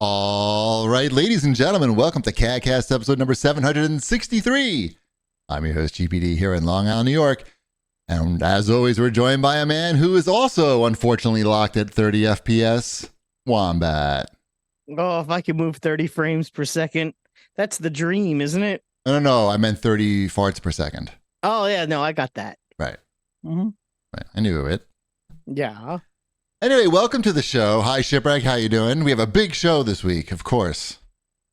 All right, ladies and gentlemen, welcome to CAGcast episode number 763. I'm your host, GPD, here in Long Island, New York. And as always, we're joined by a man who is also unfortunately locked at 30 FPS, Wombat. Oh, if I could move 30 frames per second, that's the dream, isn't it? No, I meant 30 farts per second. Oh, yeah, no, I got that. Right. Mm-hmm. Right. I knew it. Yeah. Anyway, welcome to the show. Hi, Shipwreck. How you doing? We have a big show this week, of course.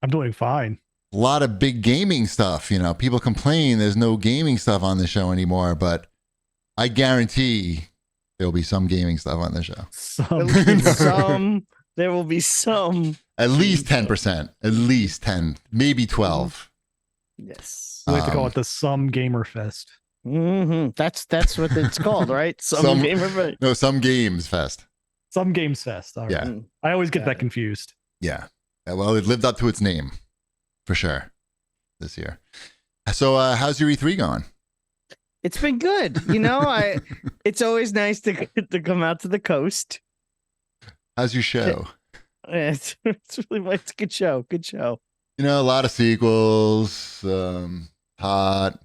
I'm doing fine. A lot of big gaming stuff. You know, people complain there's no gaming stuff on the show anymore, but I guarantee there'll be some gaming stuff on the show. There will be some. At least 10%. At least 10. Maybe 12. Yes. We have to call it the Some Gamer Fest. Mm-hmm. That's what it's called, right? Some Gamer Fest. No, Some Games Fest. Some Games Fest. All right. Yeah. I always get that confused. Yeah. Well, it lived up to its name, for sure, this year. So how's your E3 going? It's been good. You know, it's always nice to come out to the coast. How's your show? It's really it's a good show. Good show. You know, a lot of sequels. Hot.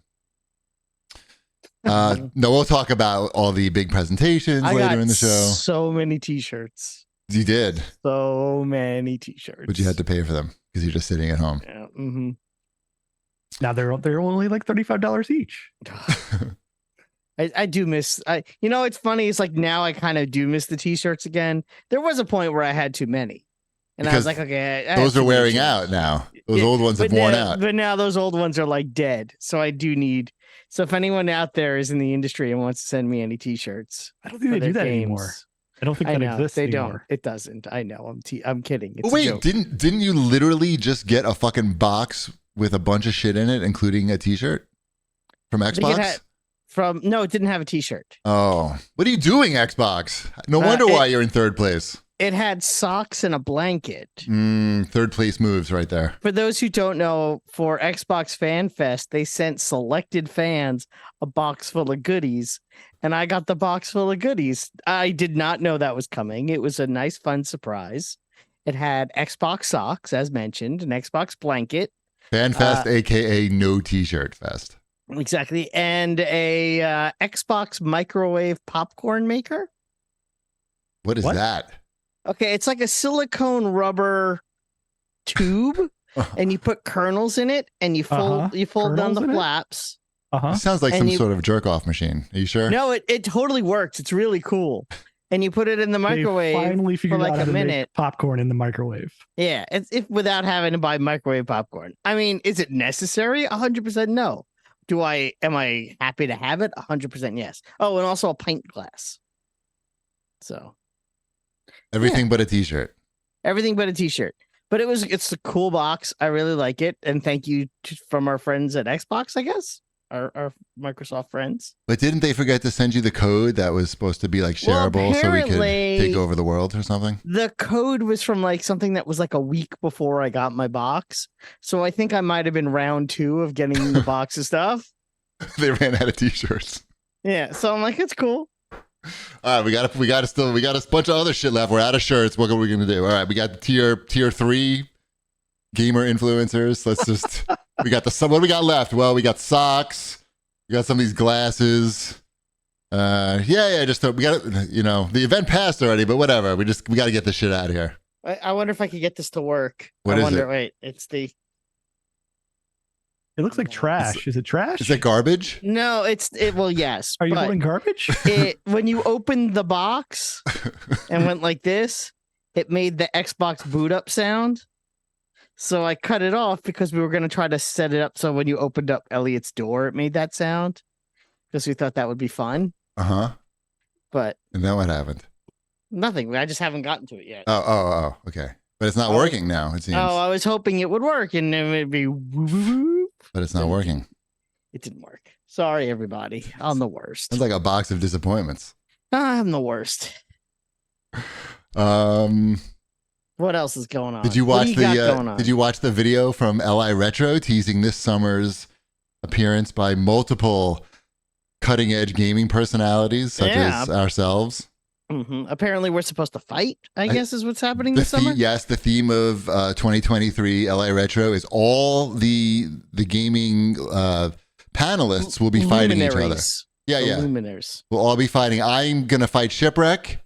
No, we'll talk about all the big presentations later in the show. So many t-shirts. You did. So many t-shirts. But you had to pay for them because you're just sitting at home. Yeah. Mm-hmm. Now they're only like $35 each. I do miss. You know, it's funny. It's like now I kind of do miss the t-shirts again. There was a point where I had too many, and I was like, okay, those are wearing out now. Those old ones have worn out. But now those old ones are like dead. So I do need. So if anyone out there is in the industry and wants to send me any t-shirts, I don't think they do that anymore. I don't think that exists they anymore. Don't. It doesn't. I know. I'm kidding. It's wait, didn't you literally just get a fucking box with a bunch of shit in it, including a t-shirt from Xbox? No, it didn't have a t-shirt. Oh, what are you doing, Xbox? No wonder why you're in third place. It had socks and a blanket. Third place moves right there. For those who don't know, for Xbox Fan Fest, they sent selected fans a box full of goodies, and I got the box full of goodies. I did not know that was coming. It was a nice, fun surprise. It had Xbox socks, as mentioned, an Xbox blanket. Fan Fest, aka No T-Shirt Fest. Exactly. And a Xbox microwave popcorn maker. What is that? Okay, it's like a silicone rubber tube, and you put kernels in it, and you fold down the flaps. It sounds like some sort of jerk-off machine. Are you sure? No, it totally works. It's really cool. And you put it in the microwave finally figured for like out how a to minute. make popcorn in the microwave. Yeah, it's without having to buy microwave popcorn. I mean, is it necessary? 100% no. Am I happy to have it? 100% yes. Oh, and also a pint glass. So everything but a t-shirt. Everything but a t-shirt. But it's a cool box. I really like it. And thank you from our friends at Xbox, I guess. Our Microsoft friends. But didn't they forget to send you the code that was supposed to be like shareable so we could take over the world or something? The code was from like something that was like a week before I got my box. So I think I might have been round 2 of getting the box of stuff. They ran out of t-shirts. Yeah. So I'm like, it's cool. All right, we got a bunch of other shit left. We're out of shirts. What are we gonna do? All right, we got tier 3 gamer influencers. Let's just we got what do we got left? Well, we got socks. We got some of these glasses. We got the event passed already, but whatever. We got to get this shit out of here. I wonder if I could get this to work. What is it? Wait, it's the. It looks like trash. Is it trash? Is it garbage? No, well, yes. Are you holding garbage? When you opened the box and went like this, it made the Xbox boot up sound. So I cut it off because we were going to try to set it up so when you opened up Elliot's door, it made that sound because we thought that would be fun. But and then what happened? Nothing. I just haven't gotten to it yet. Oh, okay. But it's not working now. It seems. Oh, I was hoping it would work and then it'd be. But it's not working. It didn't work. Sorry, everybody. I'm the worst. It's like a box of disappointments. I'm the worst. What else is going on? Did you watch the video from LI Retro teasing this summer's appearance by multiple cutting edge gaming personalities such as ourselves? Apparently, we're supposed to fight. I guess is what's happening The this summer. Yes, the theme of 2023 LA Retro is all the gaming panelists will be fighting each other. Luminaries. Yeah, The yeah. Luminaries. We'll all be fighting. I'm gonna fight Shipwreck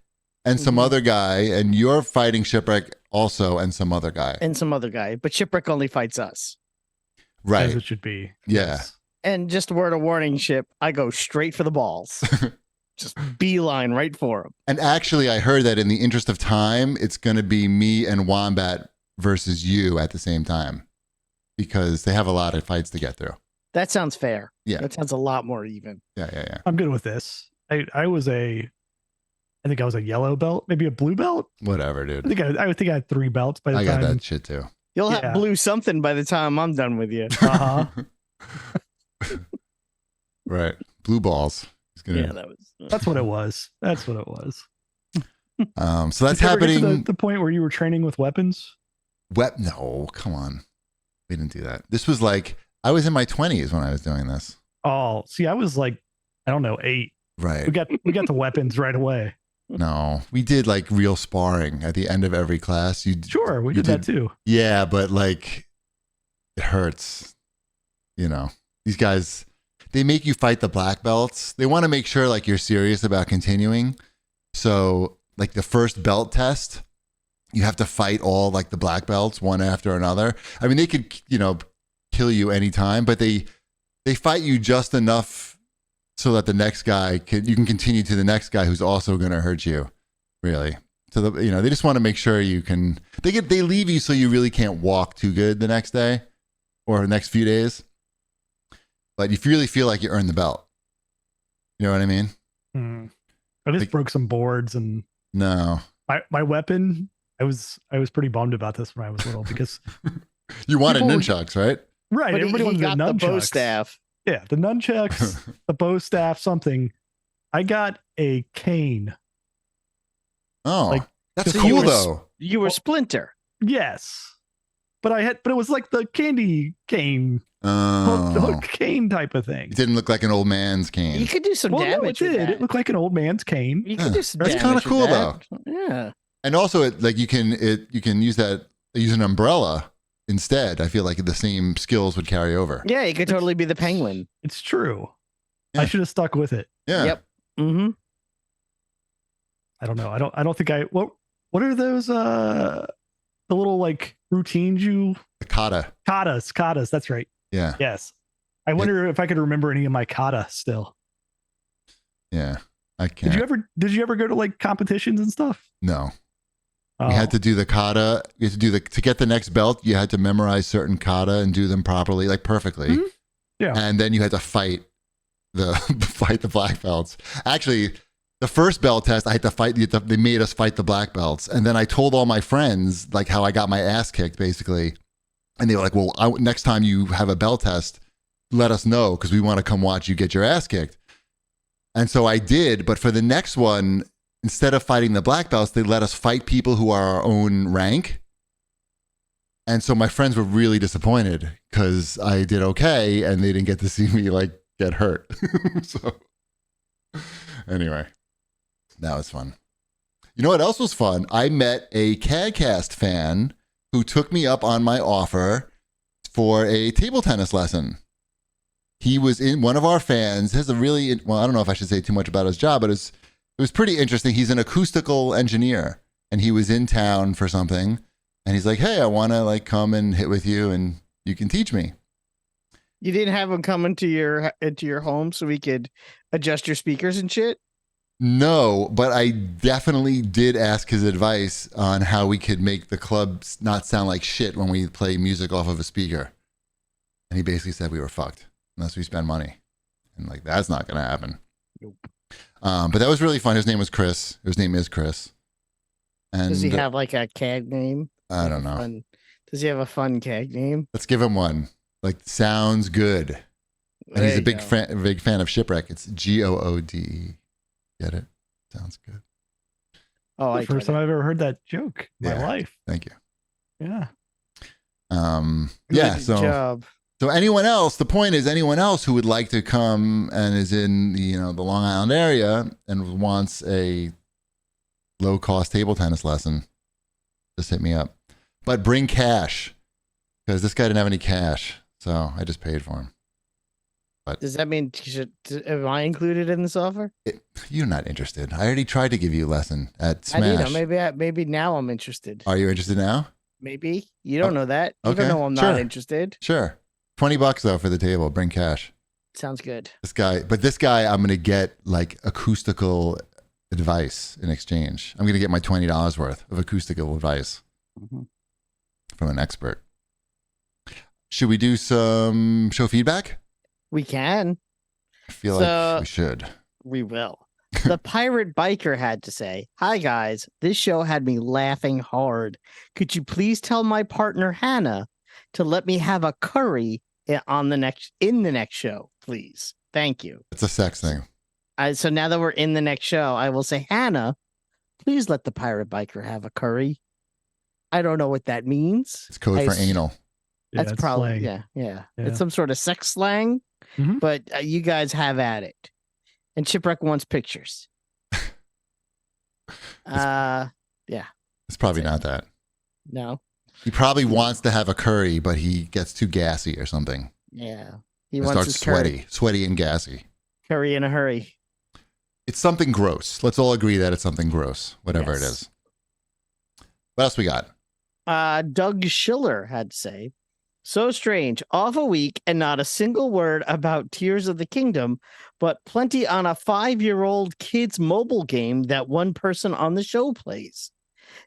and some other guy, and you're fighting Shipwreck also and some other guy. And some other guy, but Shipwreck only fights us. As Right. it should be. Yeah. Yes. And just a word of warning, Ship, I go straight for the balls. Just beeline right for him. And actually, I heard that in the interest of time, it's gonna be me and Wombat versus you at the same time because they have a lot of fights to get through. That sounds fair. Yeah. That sounds a lot more even. Yeah. I'm good with this. I think I was a yellow belt, maybe a blue belt. Whatever, dude. I think I had 3 belts by the I time. got that shit too. You'll Yeah. have blue something by the time I'm done with you. Uh-huh. Right. Blue balls. He's gonna, Yeah, that was. That's what it was. That's what it was. So that's Did you ever get to happening. the point where you were training with weapons. No, come on. We didn't do that. This was like, I was in my 20s when I was doing this. Oh, see, I was like, I don't know, 8. Right. We got the weapons right away. No, we did like real sparring at the end of every class. Sure, we you did that too. Yeah, but like, it hurts. You know, these guys, they make you fight the black belts. They want to make sure like you're serious about continuing. So like the first belt test, you have to fight all like the black belts one after another. I mean, they could, kill you anytime, but they fight you just enough so that the next guy you can continue to the next guy who's also going to hurt you, really. So they just want to make sure you can. They leave you so you really can't walk too good the next day or the next few days. But you really feel like you earned the belt. You know what I mean? I just broke some boards and No. my weapon. I was pretty bummed about this when I was little because You wanted people- nunchucks, right? right, But everybody he wanted got the the nunchucks. bow staff. Yeah, the nunchucks, the bow staff, something. I got a cane. Oh, Like, that's so cool you were though. You were Splinter. Yes, but it was like the candy cane, Oh, hook cane type of thing. it didn't look like an old man's cane. You could do some Well, no, it damage with did. that. It looked like an old man's cane. You could do some That's damage kinda with cool, that. Yeah. And also, you can use an umbrella instead. I feel like the same skills would carry over. Yeah, you could totally be the penguin. It's true. Yeah. I should have stuck with it. Yeah. Yep. Mm-hmm. I don't know. I don't think what are those the little like routines you The kata. katas, that's right. Yeah. Yes. I wonder if I could remember any of my kata still. Yeah. I can't. Did you ever go to like competitions and stuff? No. Oh. You had to do the kata. You had to do to get the next belt. You had to memorize certain kata and do them properly, like perfectly. Mhm. Yeah. And then you had to fight the black belts. Actually, the first belt test, I had to fight. They made us fight the black belts, and then I told all my friends like how I got my ass kicked, basically. And they were like, "Well, next time you have a belt test, let us know because we want to come watch you get your ass kicked." And so I did, but for the next one, instead of fighting the black belts, they let us fight people who are our own rank. And so my friends were really disappointed because I did okay and they didn't get to see me like get hurt. So anyway, that was fun. You know what else was fun? I met a CAGcast fan who took me up on my offer for a table tennis lesson. He was in one of our fans. Has a really, well, I don't know if I should say too much about his job, but it was pretty interesting. He's an acoustical engineer and he was in town for something. And he's like, "Hey, I want to like come and hit with you and you can teach me." You didn't have him come into your home so we could adjust your speakers and shit? No, but I definitely did ask his advice on how we could make the club not sound like shit when we play music off of a speaker. And he basically said we were fucked unless we spend money. And like, that's not going to happen. Nope. But that was really fun. His name was Chris. His name is Chris. And Does he have like a CAG name? I don't know. Does he have a fun CAG name? Let's give him one. Like, sounds good. And he's a big fan of Shipwreck. It's GOOD. Get it? Sounds good. Oh, the first time I've ever heard that joke in my Yeah. life. Thank you. Yeah. Yeah. Good So job. anyone else? The point is, anyone else who would like to come and is in the Long Island area and wants a low cost table tennis lesson, just hit me up. But bring cash, because this guy didn't have any cash, so I just paid for him. Does that mean am I included in this offer? You're not interested. I already tried to give you a lesson at Smash. I need maybe now I'm interested. Are you interested now? Maybe. You don't know that. You okay, don't know I'm not interested. Sure. $20 though for the table. Bring cash. Sounds good. This guy, I'm going to get like acoustical advice in exchange. I'm going to get my $20 worth of acoustical advice from an expert. Should we do some show feedback? We can. I feel like we should. We will. The pirate biker had to say, "Hi guys, this show had me laughing hard. Could you please tell my partner Hannah to let me have a curry in the next show, please? Thank you." It's a sex thing. So now that we're in the next show, I will say, Hannah, please let the pirate biker have a curry. I don't know what that means. It's code for anal. That's probably slang. Yeah. It's some sort of sex slang, but you guys have at it. And Chipwreck wants pictures. Yeah. It's probably not that. No. He probably wants to have a curry, but he gets too gassy or something. Yeah. He starts sweaty and gassy. Curry in a hurry. It's something gross. Let's all agree that it's something gross, whatever it is. What else we got? Doug Schiller had to say, "So strange, off a week and not a single word about Tears of the Kingdom, but plenty on a 5-year-old kid's mobile game that one person on the show plays.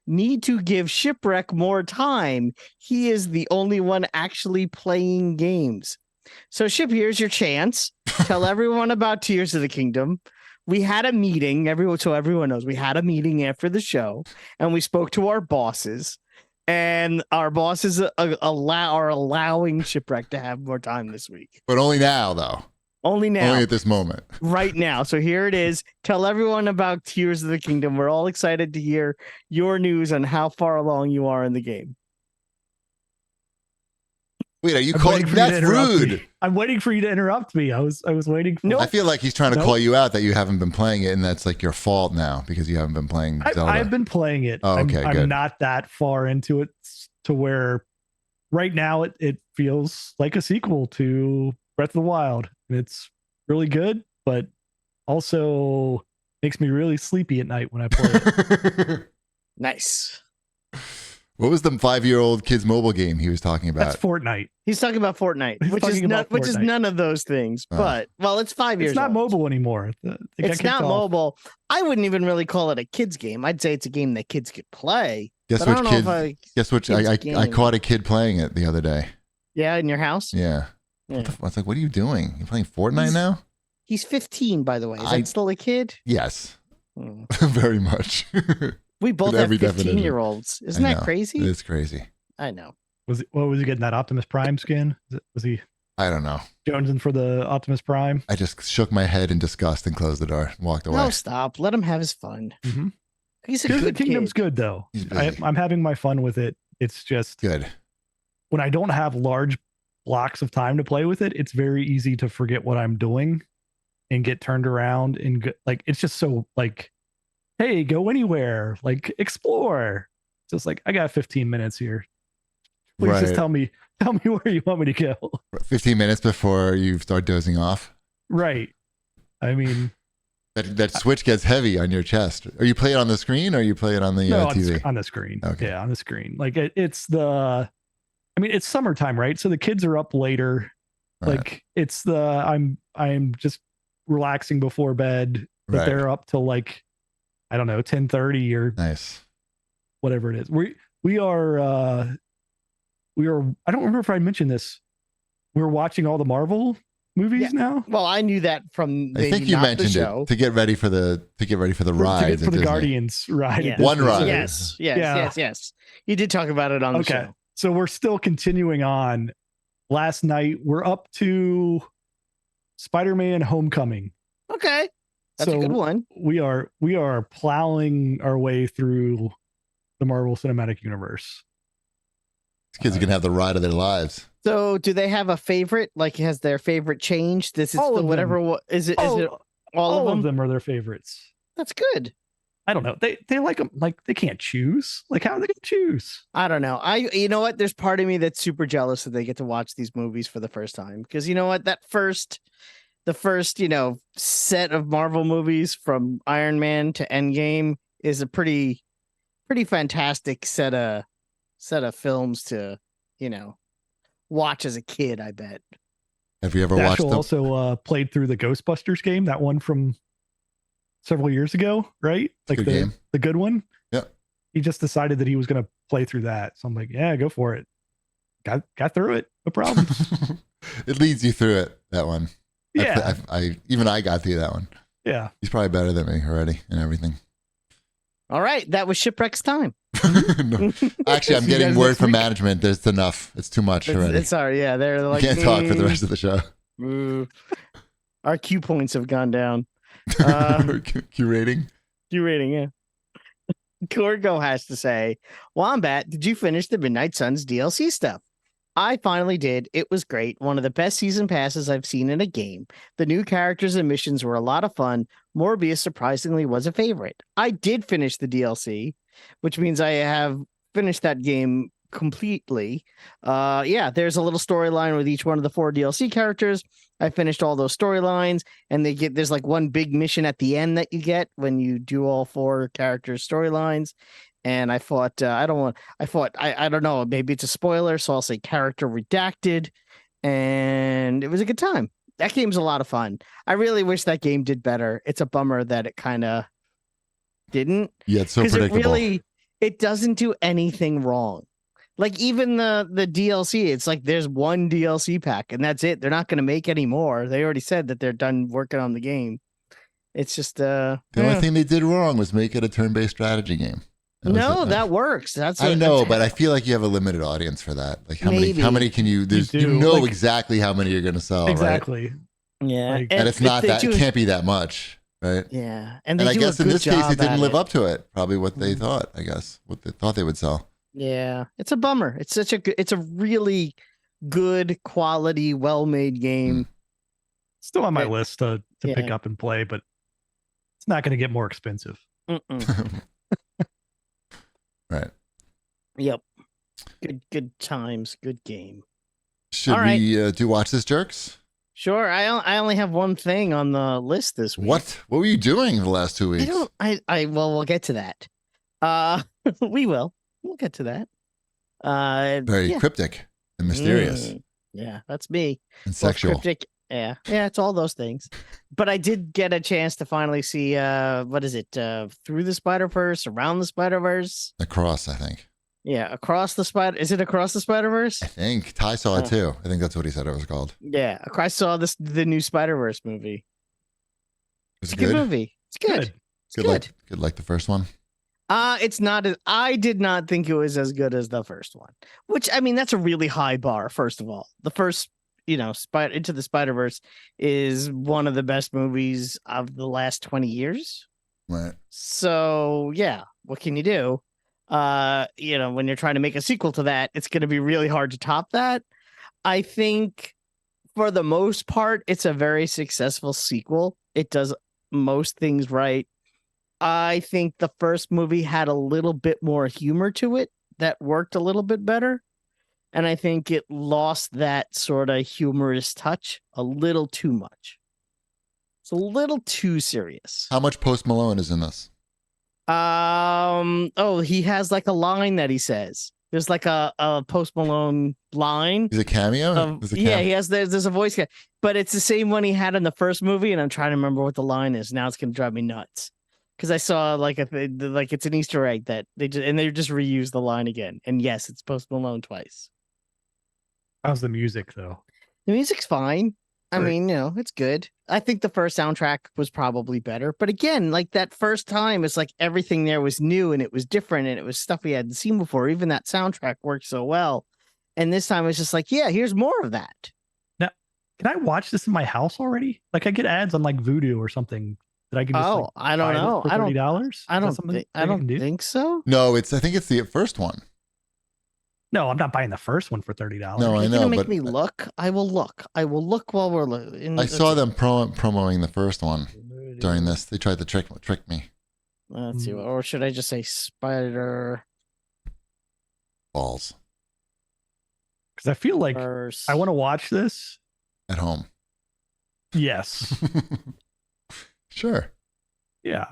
Need to give Shipwreck more time. He is the only one actually playing games. So Ship, here's your chance. Tell everyone about Tears of the Kingdom. We had a meeting, so everyone knows we had a meeting after the show, and we spoke to our bosses, and our bosses are allowing Shipwreck to have more time this week. But only now, though. Only now. Only at this moment. Right now. So here it is. Tell everyone about Tears of the Kingdom. We're all excited to hear your news on how far along you are in the game." Wait, are you calling? That's rude. I'm waiting for you to interrupt me. I was waiting for I feel like he's trying to call you out that you haven't been playing it, and that's like your fault now because you haven't been playing Zelda. I've been playing it. Oh, okay, I'm good. not that far into it to where right now it feels like a sequel to Breath of the Wild. And it's really good, but also makes me really sleepy at night when I play it. Nice. What was the 5-year-old kid's mobile game he was talking about? That's Fortnite. He's talking about Fortnite, which is none of those things. But it's 5 years. It's not old. Mobile anymore. It's not mobile. I wouldn't even really call it a kids game. I'd say it's a game that kids could play. Guess which I caught a kid playing it the other day. Yeah, in your house? Yeah. I was like, what are you doing? You playing Fortnite now? He's 15, by the way. Is that still a kid? Yes. Very much. We both have 15-year-olds. Isn't that crazy? It's crazy. I know. Was he getting that Optimus Prime skin? Was he? I don't know. Jonesing for the Optimus Prime? I just shook my head in disgust and closed the door and walked away. No, stop. Let him have his fun. Mm-hmm. He's a good kid. Kingdom's good, though. I'm having my fun with it. It's just good. When I don't have large blocks of time to play with it, it's very easy to forget what I'm doing and get turned around and it's just so like, hey, go anywhere, like explore. Just like, I got 15 minutes here. Please just tell me where you want me to go. 15 minutes before you start dozing off. Right. I mean, that switch gets heavy on your chest. Are you play it on the screen or you play it on the TV? On the screen. Okay. Yeah, on the screen. Like it's summertime, right? So the kids are up later. Right. Like I'm just relaxing before bed, but they're up till like, I don't know, 10:30 or nice, whatever it is. We are. I don't remember if I mentioned this. We're watching all the Marvel movies now. Well, I knew that from. I think you mentioned it to get ready for the ride for the Guardians ride. Yes. One ride. Yes. You did talk about it on the show. So we're still continuing on. Last night we're up to Spider-Man: Homecoming. Okay. That's a good one. We are plowing our way through the Marvel Cinematic Universe. These kids are gonna have the ride of their lives. So, do they have a favorite? Like, has their favorite changed? This is all the whatever. Is it? Is it all of them are their favorites? That's good. I don't know. They like them. Like they can't choose. Like how are they gonna choose? I don't know. You know what? There's part of me that's super jealous that they get to watch these movies for the first time because you know what? The first set of Marvel movies from Iron Man to Endgame is a pretty fantastic set of films to watch as a kid. I bet. Have you ever watched them? Also played through the Ghostbusters game, that one from several years ago, right? Like good game. The good one. Yeah. He just decided that he was going to play through that. So I'm like, yeah, go for it. Got through it. No problem. It leads you through it, that one. Yeah. I got through that one. Yeah. He's probably better than me already and everything. All right. That was Shipwreck's time. No. Actually, I'm getting word from management. There's enough. It's too much already. It's sorry. Yeah. They're like, you can't talk for the rest of the show. Our Q points have gone down. Q rating? Q rating, yeah. Corgo has to say, Wombat, did you finish the Midnight Suns DLC stuff? I finally did. It was great. One of the best season passes I've seen in a game. The new characters and missions were a lot of fun. Morbius surprisingly was a favorite. I did finish the DLC, which means I have finished that game completely. There's a little storyline with each one of the 4 DLC characters. I finished all those storylines, and there's like one big mission at the end that you get when you do all 4 characters' storylines. And I thought, I don't know, maybe it's a spoiler, so I'll say character redacted. And it was a good time. That game's a lot of fun. I really wish that game did better. It's a bummer that it kind of didn't. Yeah, it's so predictable. It doesn't do anything wrong. Like even the DLC, it's like there's one DLC pack and that's it. They're not going to make any more. They already said that they're done working on the game. It's just the only thing they did wrong was make it a turn-based strategy game. That works. I know, but I feel like you have a limited audience for that. Like how many can you? You know exactly how many you're going to sell. Exactly. Right? Yeah, and it's not that. It can't be that much, right? Yeah, and I guess in this case, it didn't live up to it. Probably what they thought. I guess what they thought they would sell. Yeah, it's a bummer. It's it's a really good quality, well-made game. Still on my list to pick up and play, but it's not going to get more expensive. Right. Yep. Good times. Good game. Should we do Watch This Jerks? Sure. I only have one thing on the list this week. What were you doing the last 2 weeks? Well, we'll get to that. We will. We'll get to that. Very cryptic and mysterious. Yeah, that's me. And sexual. Cryptic. Yeah, it's all those things. But I did get a chance to finally see what is it? Through the Spider-Verse, Around the Spider-Verse? Across, I think. Yeah, Across the Spider. Is it Across the Spider-Verse? I think Ty saw it too. I think that's what he said it was called. Yeah, I saw the new Spider-Verse movie. It's a good movie. It's good. Good like the first one. It's not as I did not think it was as good as the first one. Which I mean, that's a really high bar. First of all, the first, Into the Spider-Verse is one of the best movies of the last 20 years. Right. So yeah, what can you do? When you're trying to make a sequel to that, it's going to be really hard to top that. I think for the most part, it's a very successful sequel. It does most things right. I think the first movie had a little bit more humor to it that worked a little bit better. And I think it lost that sort of humorous touch a little too much. It's a little too serious. How much Post Malone is in this? He has like a line that he says. There's like a Post Malone line. Is it cameo? Yeah, he has. There's a voice guy, but it's the same one he had in the first movie, and I'm trying to remember what the line is. Now it's gonna drive me nuts because I saw like it's an Easter egg that they just reused the line again. And yes, it's Post Malone twice. How's the music though? The music's fine. I mean, it's good. I think the first soundtrack was probably better. But again, like that first time, it's like everything there was new and it was different and it was stuff we hadn't seen before. Even that soundtrack worked so well. And this time it's just like, yeah, here's more of that. Now, can I watch this in my house already? Like I get ads on like Vudu or something that I can just I don't know. $30? I don't think so. No, I think it's the first one. No, I'm not buying the first one for $30. No, I know. Make me look. I will look. I will look while we're looking. I saw them promoting the first one during this. They tried to trick me. Let's see, or should I just say Spider Balls Because I feel like Verse? I want to watch this. at home. Yes. Sure. Yeah.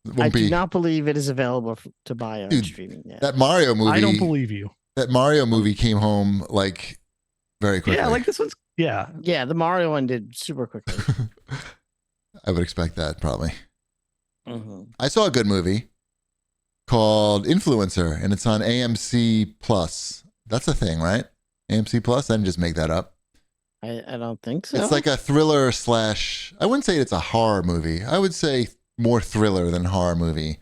It I won't do be not believe it is available to buy on Dude, streaming yet. that Mario movie. I don't believe you. That Mario movie came home like very quickly. Yeah, like this one's. Yeah. Yeah, the Mario one did super quickly. I would expect that probably. hmm I saw a good movie called Influencer, and it's on AMC Plus. That's a thing, right? AMC Plus? I didn't just make that up. I don't think so. It's like a thriller slash, I wouldn't say it's a horror movie. I would say more thriller than horror movie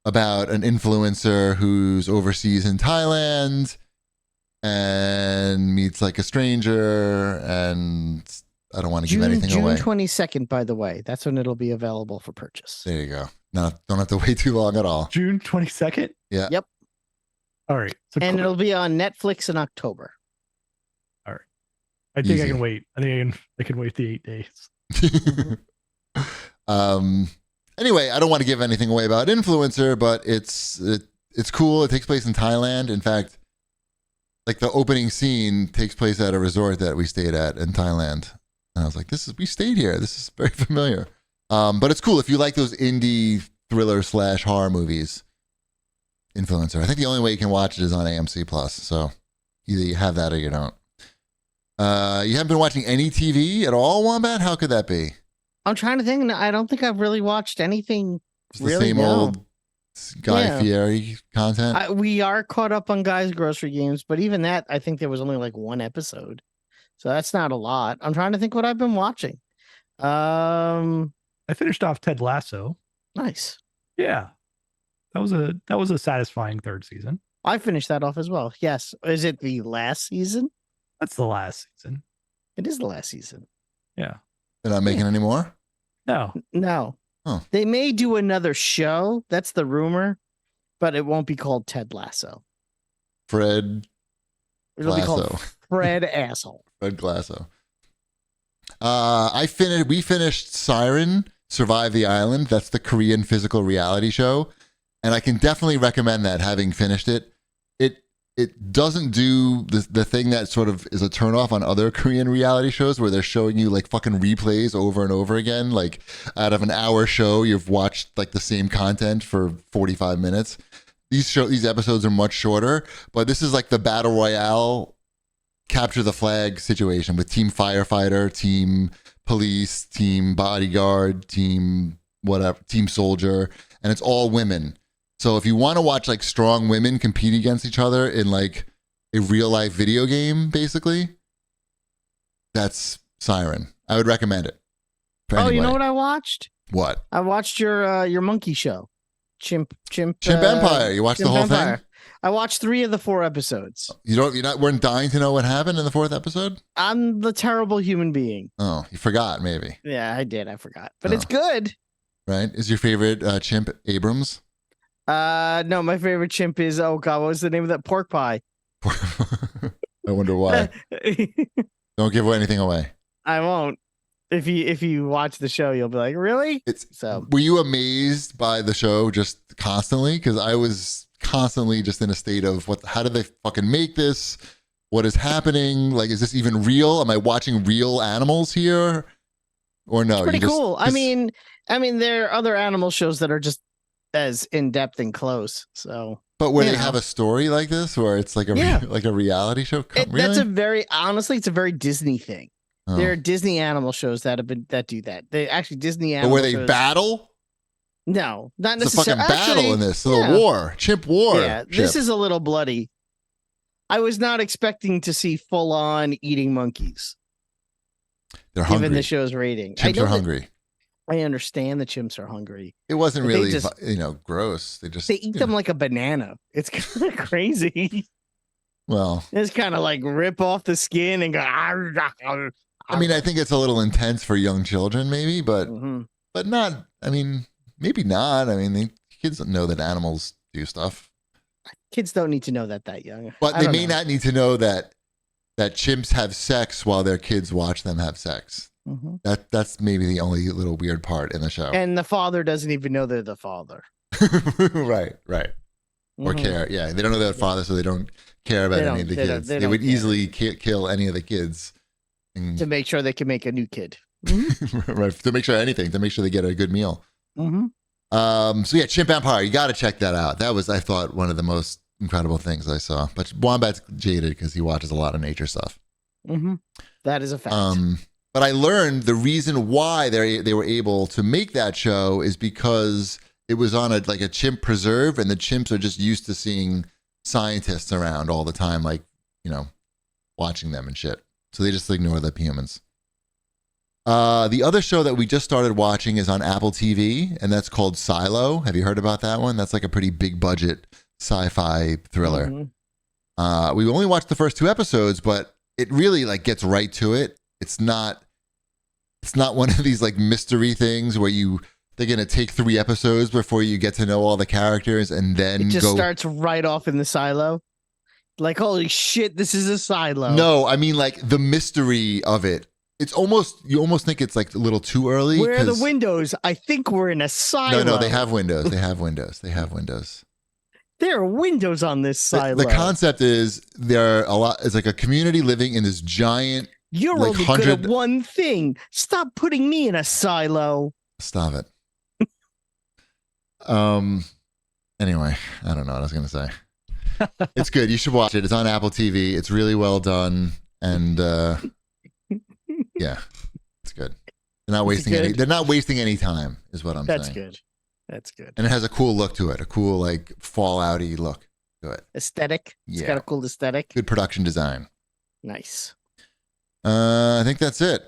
about an influencer who's overseas in Thailand and meets like a stranger, and I don't want to give anything June away. 22nd, by the way. That's when it'll be available for purchase. There you go. No, don't have to wait too long at all. June 22nd. Yeah. Yep. All right. So And it'll be on Netflix in October. I think I easy. can wait. I think I can wait the 8 days. Anyway, I don't want to give anything away about Influencer, but it's cool. It takes place in Thailand. In fact, like the opening scene takes place at a resort that we stayed at in Thailand. And I was like, we stayed here. This is very familiar. But it's cool if you like those indie thriller slash horror movies. Influencer. I think the only way you can watch it is on AMC Plus. So either you have that or you don't. You haven't been watching any TV at all, Wombat? How could that be? I'm trying to think. I don't think I've really watched anything. It's the Really, same no. old Guy Yeah. Fieri content. We are caught up on Guys Grocery Games, but even that, I think there was only like one episode. So that's not a lot. I'm trying to think what I've been watching. I finished off Ted Lasso. Nice. Yeah. That was a satisfying third season. I finished that off as well. Yes. Is it the last season? That's the last season. It is the last season. Yeah. They're not making any more? No. No. Huh. They may do another show. That's the rumor, but it won't be called Ted Lasso. Fred It'll be Lasso. called Fred Asshole. Fred Glasso. We finished Siren, Survive the Island. That's the Korean physical reality show. And I can definitely recommend that, having finished it. It doesn't do the thing that sort of is a turnoff on other Korean reality shows where they're showing you like fucking replays over and over again. Like out of an hour show, you've watched like the same content for 45 minutes. These episodes are much shorter, but this is like the battle royale capture the flag situation with team firefighter, team police, team bodyguard, team whatever, team soldier, and it's all women. So if you want to watch like strong women compete against each other in like a real life video game, basically, that's Siren. I would recommend it. For Oh, you know anybody. what I watched? What? I watched your monkey show, Chimp Empire. You watched the Chimp whole Empire. thing? I watched 3 of the 4 episodes. Weren't dying to know what happened in the 4th episode? I'm the terrible human being. Oh, you forgot maybe, Yeah, I did. I forgot, but Oh. it's good. right? Is your favorite Chimp Abrams? No, my favorite chimp is, oh god, what was the name of that? Pork pie. I wonder why. Don't give anything away. I won't. If you watch the show, you'll be like, really? So Were you amazed by the show just constantly? Because I was constantly just in a state of how did they fucking make this? What is happening? Like, is this even real? Am I watching real animals here? Or no? it's pretty you just- cool. I just- mean, there are other animal shows that are just as in depth and close. So but where you they know. have a story like this, where it's like Yeah. like a reality show. that's honestly, it's a very Disney thing. Oh. There are Disney animal shows that do that. They actually Disney But animal where they shows. battle? No, not It's a fucking necessarily. battle in this. It's yeah. a war. Chimp war. Yeah, this is a little bloody. I was not expecting to see full on eating monkeys, They're given hungry. the show's rating. Chimps know are that- hungry. I understand the chimps are hungry. It wasn't But they really, just- gross. They just They eat them like a banana. It's kind of crazy. Well, It's kind of like rip off the skin and go. I mean, I think it's a little intense for young children, maybe, but Mhm. not. I mean, maybe not. I mean, kids don't know that animals do stuff, Kids don't need to know that young. but I they don't may know. not need to know that chimps have sex while their kids watch them have sex. Mhm. That's maybe the only little weird part in the show. And the father doesn't even know they're the father. Right. Or Mhm. care. Yeah, they don't know their father, so they don't care about They any of the don't- kids. they They don't would care. easily kill any of the kids. And- To make sure they can make a new kid. Mhm. right, to make sure they get a good meal. Mhm. So yeah, Chimp Empire, you got to check that out. That was, I thought, one of the most incredible things I saw. But Wombat's jaded because he watches a lot of nature stuff. Mhm. That is a fact. But I learned the reason why they were able to make that show is because it was on a chimp preserve, and the chimps are just used to seeing scientists around all the time, like, watching them and shit. So they just ignore the humans. The other show that we just started watching is on Apple TV, and that's called Silo. Have you heard about that one? That's like a pretty big budget sci-fi thriller. Mhm. We only watched the first 2 episodes, but it really gets right to it. It's not one of these mystery things where they're gonna take 3 episodes before you get to know all the characters, and then It just starts right off in the silo. Like, holy shit, this is a silo. No, I mean the mystery of it. It's you almost think it's a little too early. Where are the windows? I think we're in a silo. No, they have windows. They have windows. There are windows on this silo. The concept is there are a lot. It's like a community living in this giant. You're only good at one thing. Stop putting me in a silo. Stop it. Anyway, I don't know what I was gonna say. It's good. You should watch it. It's on Apple TV. It's really well done, and yeah, it's good. They're not wasting any. They're not wasting any time, is what I'm saying. That's good. And it has a cool look to it. A cool Fallout-y look to it. Aesthetic. Yeah. It's got a cool aesthetic. Good production design. Nice. I think that's it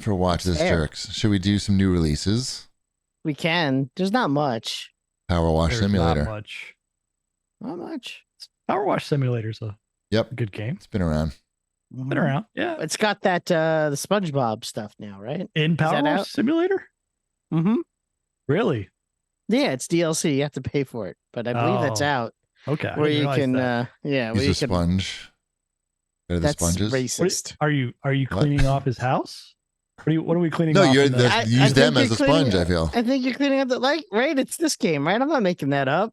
for Watch This Jerks. Should we do some new releases? We can. There's not much. Power Wash Simulator. Not much. Not much. Power Wash Simulator's a good game. It's been around. Been around. Yeah. It's got that the SpongeBob stuff now, right? In Power Wash Simulator? Mm-hmm. Really? Yeah, it's DLC. You have to pay for it, but I believe that's out. Okay. Where you can, use a sponge. That's sponges. racist. Are you cleaning off his house? What are we cleaning no, off? No, use them as a sponge. I feel. I think you're cleaning up right. It's this game, right? I'm not making that up.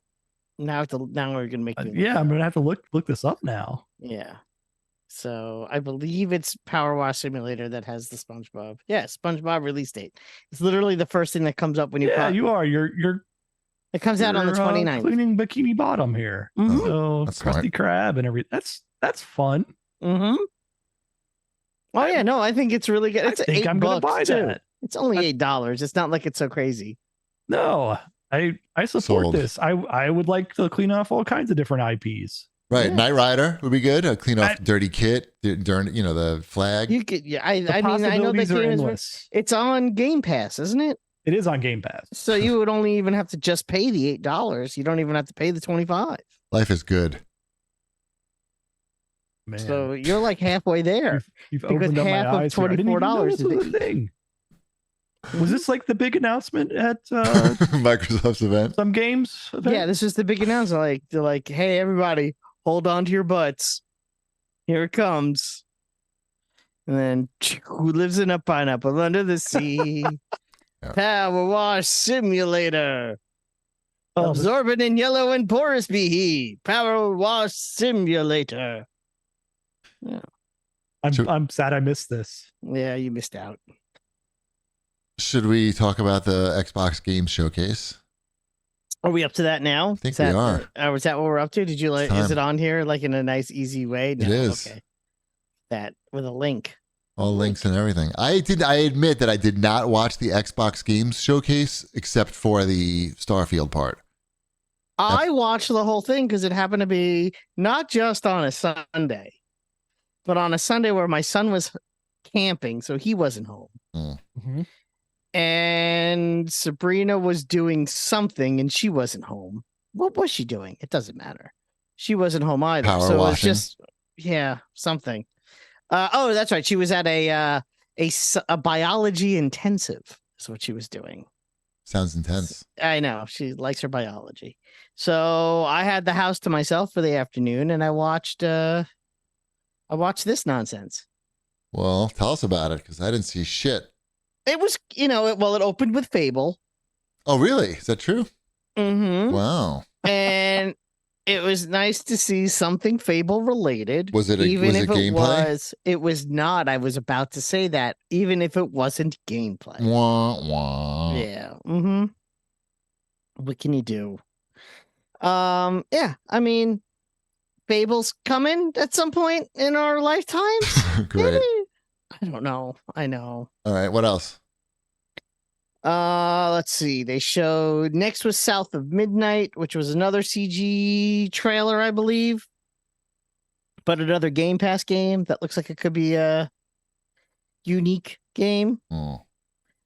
Now we're gonna make. I'm gonna have to look this up now. Yeah. So I believe it's Power Wash Simulator that has the SpongeBob. Yeah, SpongeBob release date. It's literally the first thing that comes up when you. Yeah, you are. You're. It comes out on the 29th. Cleaning Bikini Bottom here. Mm-hmm. So Krusty Krab and everything. That's fun. Mm-hmm. Oh yeah, no, I think it's really good. It's I'm gonna buy that. It's only $8. It's not like it's so crazy. No, I support this. I would like to clean off all kinds of different IPs. Right, yeah. Knight Rider would be good. Clean off Dirty Kit, the flag. You could, yeah. I mean, I know that game is. It's on Game Pass, isn't it? It is on Game Pass. So you would only even have to just pay the $8. You don't even have to pay the $25. Life is good. Man. So you're like halfway there. You've opened up my eyes. $24 is a thing. Was this like the big announcement at Microsoft's event? Some games event? Yeah, this is the big announcement. They're like, hey, everybody, hold on to your butts. Here it comes. And then who lives in a pineapple under the sea? Yeah. Power Wash Simulator. Absorbent in yellow and porous be he. Power Wash Simulator. Yeah. I'm sad I missed this. Yeah, you missed out. Should we talk about the Xbox Games Showcase? Are we up to that now? I think we are. Is that what we're up to? Did you is it on here in a nice, easy way? No, it is. Okay. That with a link. All links and everything. I admit that I did not watch the Xbox Games Showcase except for the Starfield part. I watched the whole thing because it happened to be not just on a Sunday, but on a Sunday where my son was camping, so he wasn't home. Mm-hmm. And Sabrina was doing something and she wasn't home. What was she doing? It doesn't matter. She wasn't home either. Power so washing. It was just, something. Oh, that's right. She was at a biology intensive is what she was doing. Sounds intense. I know. She likes her biology. So I had the house to myself for the afternoon and I watched this nonsense. Well, tell us about it because I didn't see shit. It was, it opened with Fable. Oh, really? Is that true? Mm-hmm. Wow. And it was nice to see something Fable related. Was it gameplay? It was not. I was about to say that, even if it wasn't gameplay. Wah, wah. Yeah. Mm-hmm. What can you do? Yeah, I mean, Fable's coming at some point in our lifetimes. Great. Maybe? I don't know. I know. All right. What else? Let's see. They showed next was South of Midnight, which was another CG trailer, I believe. But another Game Pass game that looks like it could be a unique game. Oh.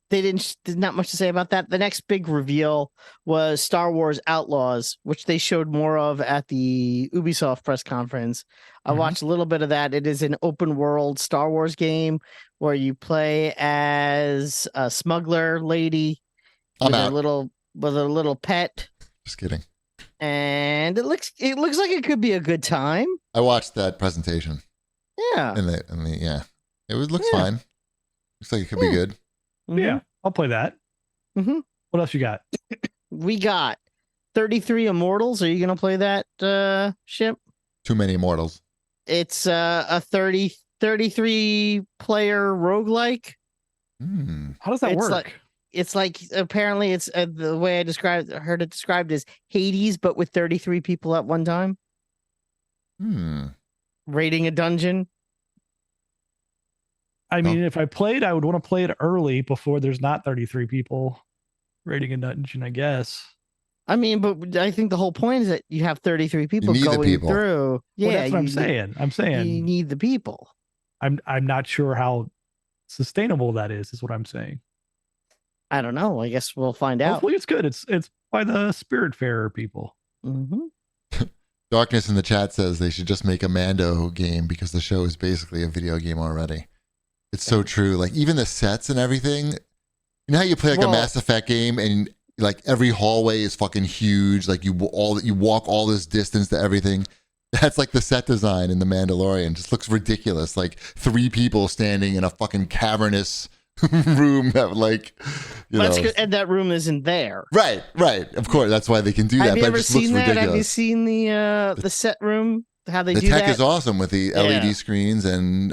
There's not much to say about that. The next big reveal was Star Wars Outlaws, which they showed more of at the Ubisoft press conference. I watched a little bit of that. It is an open world Star Wars game where you play as a smuggler lady with a little pet. Just kidding. And it looks like it could be a good time. I watched that presentation. Yeah. It looks fine. Looks like it could be good. Mm-hmm. Yeah, I'll play that. Mm-hmm. What else you got? We got 33 Immortals. Are you going to play that, Ship? Too many immortals. It's a 33 player roguelike. How does that work? It's like apparently it's the way I heard it described as Hades, but with 33 people at one time. Raiding a dungeon. I mean, if I played, I would want to play it early before there's not 33 people raiding a dungeon, I guess. I mean, but I think the whole point is that you have 33 people going through. Yeah, well, that's what I'm saying. You need the people. I'm not sure how sustainable that is what I'm saying. I don't know. I guess we'll find out. Hopefully it's good. It's by the Spiritfarer people. Mm-hmm. Darkness in the chat says they should just make a Mando game because the show is basically a video game already. It's so true. Like even the sets and everything. You know how you play like a Mass Effect game and like every hallway is fucking huge. Like you walk all this distance to everything. That's like the set design in The Mandalorian. Just looks ridiculous. Like 3 people standing in a fucking cavernous room that like, That's good. And that room isn't there. Right. Of course. That's why they can do that. Have you ever seen that? Ridiculous. Have you seen the set room? How they do that? The tech is awesome with the LED screens and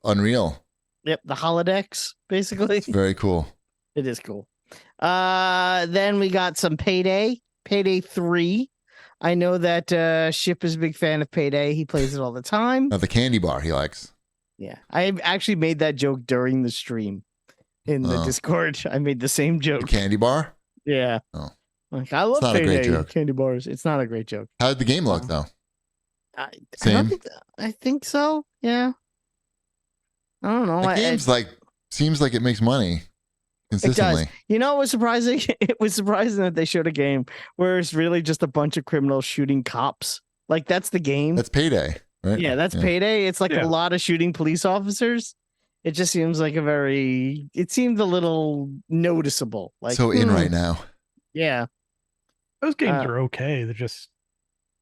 Unreal. Yep, the holodecks, basically. It's very cool. It is cool. Then we got some Payday 3. I know that Ship is a big fan of Payday. He plays it all the time. The candy bar he likes. Yeah, I actually made that joke during the stream in the Discord. I made the same joke. The candy bar? Yeah. Oh. Like, I love Payday candy bars. It's not a great joke. How did the game look, though? Same? I think so. Yeah. I don't know. The game's seems like it makes money consistently. It does. You know what was surprising? It was surprising that they showed a game where it's really just a bunch of criminals shooting cops. Like that's the game. That's Payday, right? Yeah, that's Payday. It's like a lot of shooting police officers. It just seems like it seemed a little noticeable. Like so in right now. Yeah. Those games are okay. They're just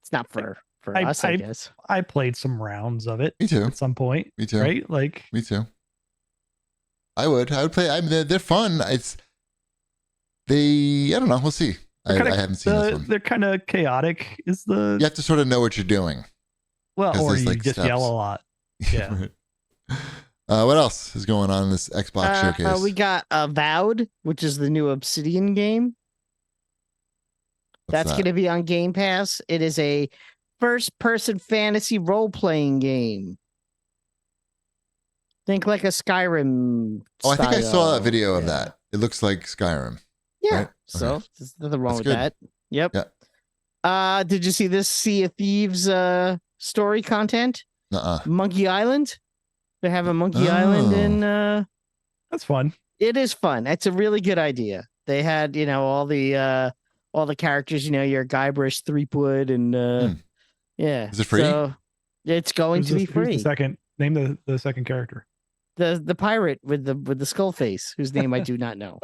it's not for us, I guess. I played some rounds of it. Me too. At some point. Me too. Right? Like me too. I would play. I mean, they're fun. I don't know. We'll see. I haven't seen this one. They're kind of chaotic. You have to sort of know what you're doing. Well, or you just yell a lot. Yeah. What else is going on in this Xbox showcase? We got Avowed, which is the new Obsidian game. That's going to be on Game Pass. It is a first-person fantasy role-playing game. Think like a Skyrim. I think I saw a video of that. It looks like Skyrim. Yeah. Right? So there's nothing wrong with good. that. Yep. Yeah. Did you see this Sea of Thieves story content? Monkey Island. They have a Monkey Island in. That's fun. It is fun. It's a really good idea. They had all the characters. Your Guybrush Threepwood and yeah. Is it free? So it's going to be free. Name the second character. The pirate with the skull face, whose name I do not know.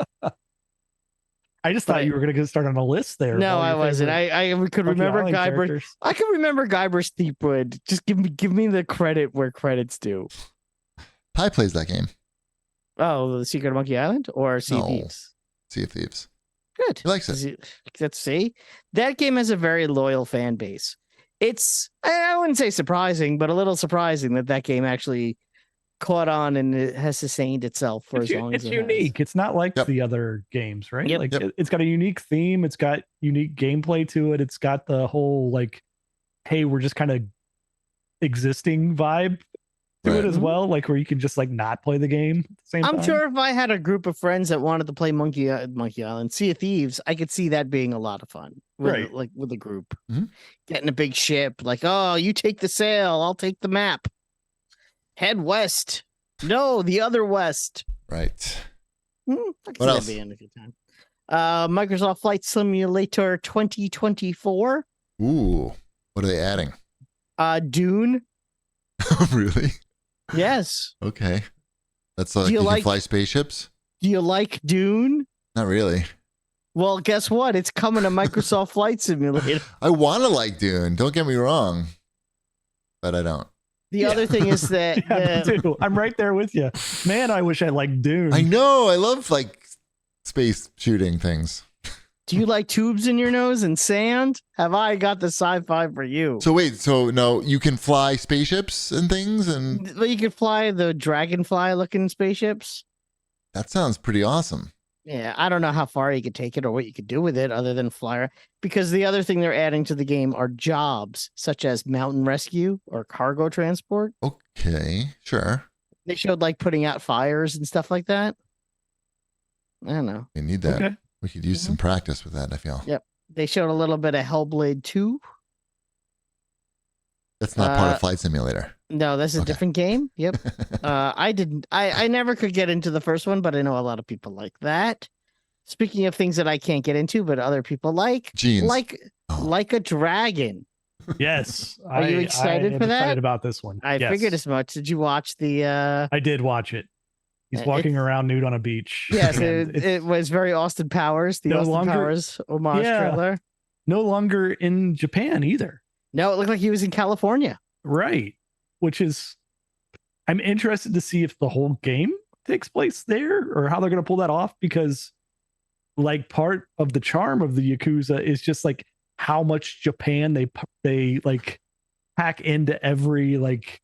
I just thought you were going to start on a list there. No, I wasn't. I could remember Guybrush. I could remember Guybrush Threepwood. Just give me the credit where credit's due. Ty plays that game. Oh, The Secret of Monkey Island or Sea of Thieves? Sea of Thieves. Good. He likes it. Let's see. That game has a very loyal fan base. It's, I wouldn't say surprising, but a little surprising that game actually caught on and it has sustained itself for as long as it's unique. It's not like the other games, right? Yep. Like it's got a unique theme. It's got unique gameplay to it. It's got the whole like, hey, we're just kind of existing vibe to it as well, like where you can just like not play the game at the same time. I'm sure if I had a group of friends that wanted to play Monkey Island, Sea of Thieves, I could see that being a lot of fun. With, like with a group, getting a big ship. Like, oh, you take the sail, I'll take the map. Head west. No, the other west. Right. What else? Being a good time. Microsoft Flight Simulator 2024. Ooh, what are they adding? Dune. Really? Yes. Okay. That's like you can fly spaceships? Do you like Dune? Not really. Well, guess what? It's coming to Microsoft Flight Simulator. I want to like Dune. Don't get me wrong. But I don't. The other thing is that... I'm right there with you. Man, I wish I liked Dune. I know. I love like space shooting things. Do you like tubes in your nose and sand? Have I got the sci-fi for you? So wait, no, you can fly spaceships and things, and you can fly the dragonfly-looking spaceships. That sounds pretty awesome. Yeah, I don't know how far you could take it or what you could do with it other than fly. Because the other thing they're adding to the game are jobs such as mountain rescue or cargo transport. Okay, sure. They showed like putting out fires and stuff like that. I don't know. We need that. Okay. We could use some practice with that, I feel. Yep. They showed a little bit of Hellblade 2. That's not part of Flight Simulator. No, that's a different game. Yep. I never could get into the first one, but I know a lot of people like that. Speaking of things that I can't get into, but other people like, Jeans. Like a Dragon. Yes. Are you excited for that? Excited about this one. I figured as much. Did you watch the I did watch it. He's walking around nude on a beach. Yes, it was very Austin Powers, Powers homage trailer. No longer in Japan either. No, it looked like he was in California. Right. Which is, I'm interested to see if the whole game takes place there or how they're going to pull that off, because like part of the charm of the Yakuza is just like how much Japan they like pack into every like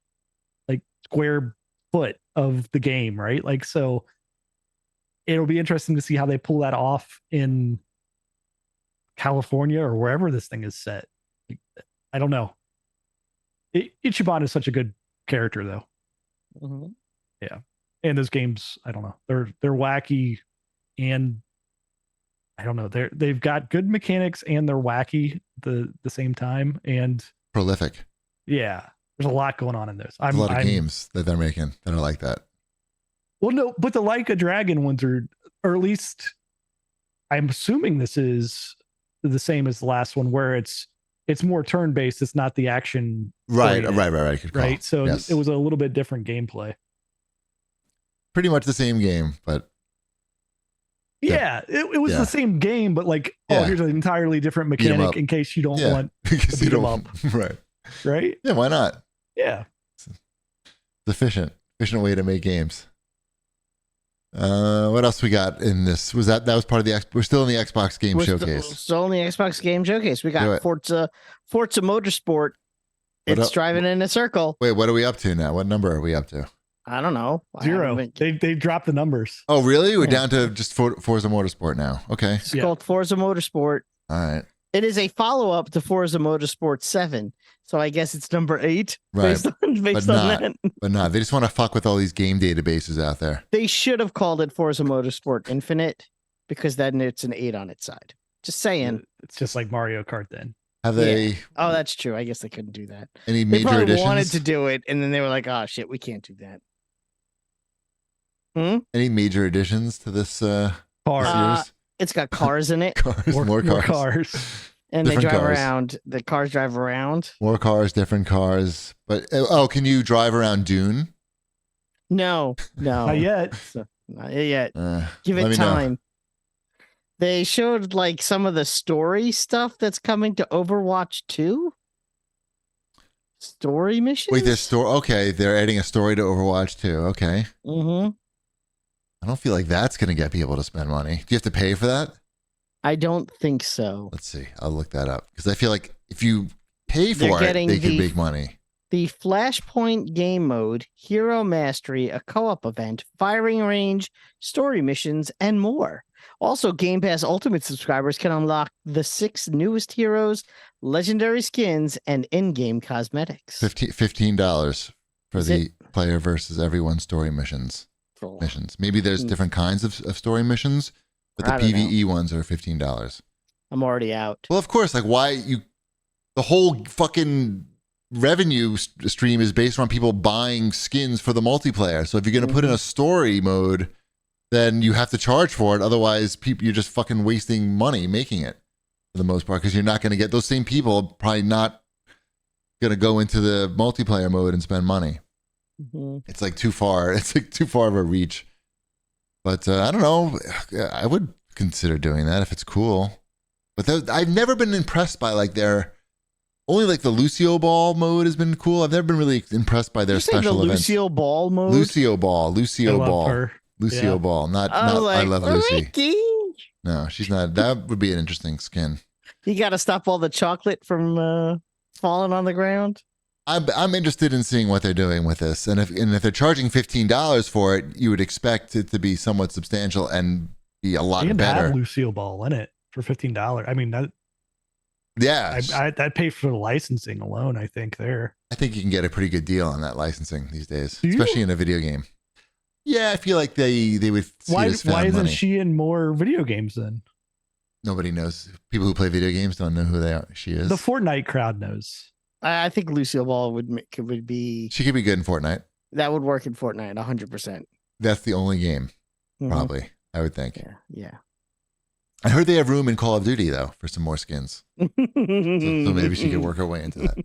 square foot of the game, right? Like, so it'll be interesting to see how they pull that off in California or wherever this thing is set. I don't know. Ichiban is such a good character, though. Mm-hmm. Yeah, and those games, I don't know. They're wacky, and I don't know. They've got good mechanics and they're wacky the same time, and prolific. Yeah, there's a lot going on in this. A lot of games that they're making that are like that. Well, no, but the Like a Dragon ones are, or at least I'm assuming this is the same as the last one, where it's more turn-based. It's not the action. Right. Right. So It was a little bit different gameplay. Pretty much the same game, but yeah, it was the same game, but like, here's an entirely different mechanic in case you don't want to beat them up. Right. Yeah. Why not? Yeah. It's efficient way to make games. What else we got in this? That was part of the we're still in the Xbox game showcase. Still in the Xbox game showcase. We got Forza Motorsport. It's driving in a circle. Wait, what are we up to now? What number are we up to? I don't know. 0. They dropped the numbers. Oh, really? We're down to just Forza Motorsport now. Okay. It's called Forza Motorsport. All right. It is a follow-up to Forza Motorsport 7. So I guess it's number 8 based on that. But not. They just want to fuck with all these game databases out there. They should have called it Forza Motorsport Infinite, because then it's an 8 on its side. Just saying. It's just like Mario Kart then. Have they? Yeah. Oh, that's true. I guess they couldn't do that. Any major additions? They probably wanted to do it, and then they were like, "Oh shit, we can't do that." Any major additions to this series? It's got cars in it. More cars. And different they drive around. The cars drive around. More cars, different cars. But can you drive around Dune? No. Not yet. Not yet. Give it time. They showed like some of the story stuff that's coming to Overwatch 2. Story missions? Wait, they're adding a story to Overwatch 2. Okay. Mm-hmm. I don't feel like that's going to get people to spend money. Do you have to pay for that? I don't think so. Let's see. I'll look that up because I feel like if you pay They're for it, getting they can the- make money. The Flashpoint game mode, Hero Mastery, a co-op event, firing range, story missions, and more. Also, Game Pass Ultimate subscribers can unlock the 6 newest heroes, legendary skins, and in-game cosmetics. $15 for Is the player versus everyone story missions. Maybe there's different kinds of story missions, but the I don't PvE ones are $15. I'm already out. Well, of course, like the whole fucking revenue stream is based on people buying skins for the multiplayer. So if you're going to put in a story mode, then you have to charge for it. Otherwise, you're just fucking wasting money making it for the most part because you're not going to get those same people probably not going to go into the multiplayer mode and spend money. It's like too far. It's like too far of a reach. But I don't know. I would consider doing that if it's cool. But I've never been impressed by like only like the Lucio Ball mode has been cool. I've never been really impressed by their special events. Lucio Ball mode? Lucio Ball. Her. Lucio Yeah. Ball. Not like, I love Lucy. Ricky. No, she's not. That would be an interesting skin. You got to stop all the chocolate from falling on the ground. I'm interested in seeing what they're doing with this, and if they're charging $15 for it, you would expect it to be somewhat substantial and be a lot You can better. have Lucille Ball in it for $15. I mean, Yeah, I'd pay for the licensing alone. I think I think you can get a pretty good deal on that licensing these days, Do you? especially in a video game. Yeah, I feel like they would see Why it as found isn't money. she in more video games then? Nobody knows. People who play video games don't know who she is. The Fortnite crowd knows. I think Lucio Ball would be She could be good in Fortnite. that would work in Fortnite 100%. That's the only game, Mhm. probably. I would think. Yeah. I heard they have room in Call of Duty though for some more skins, so maybe she could work her way into that.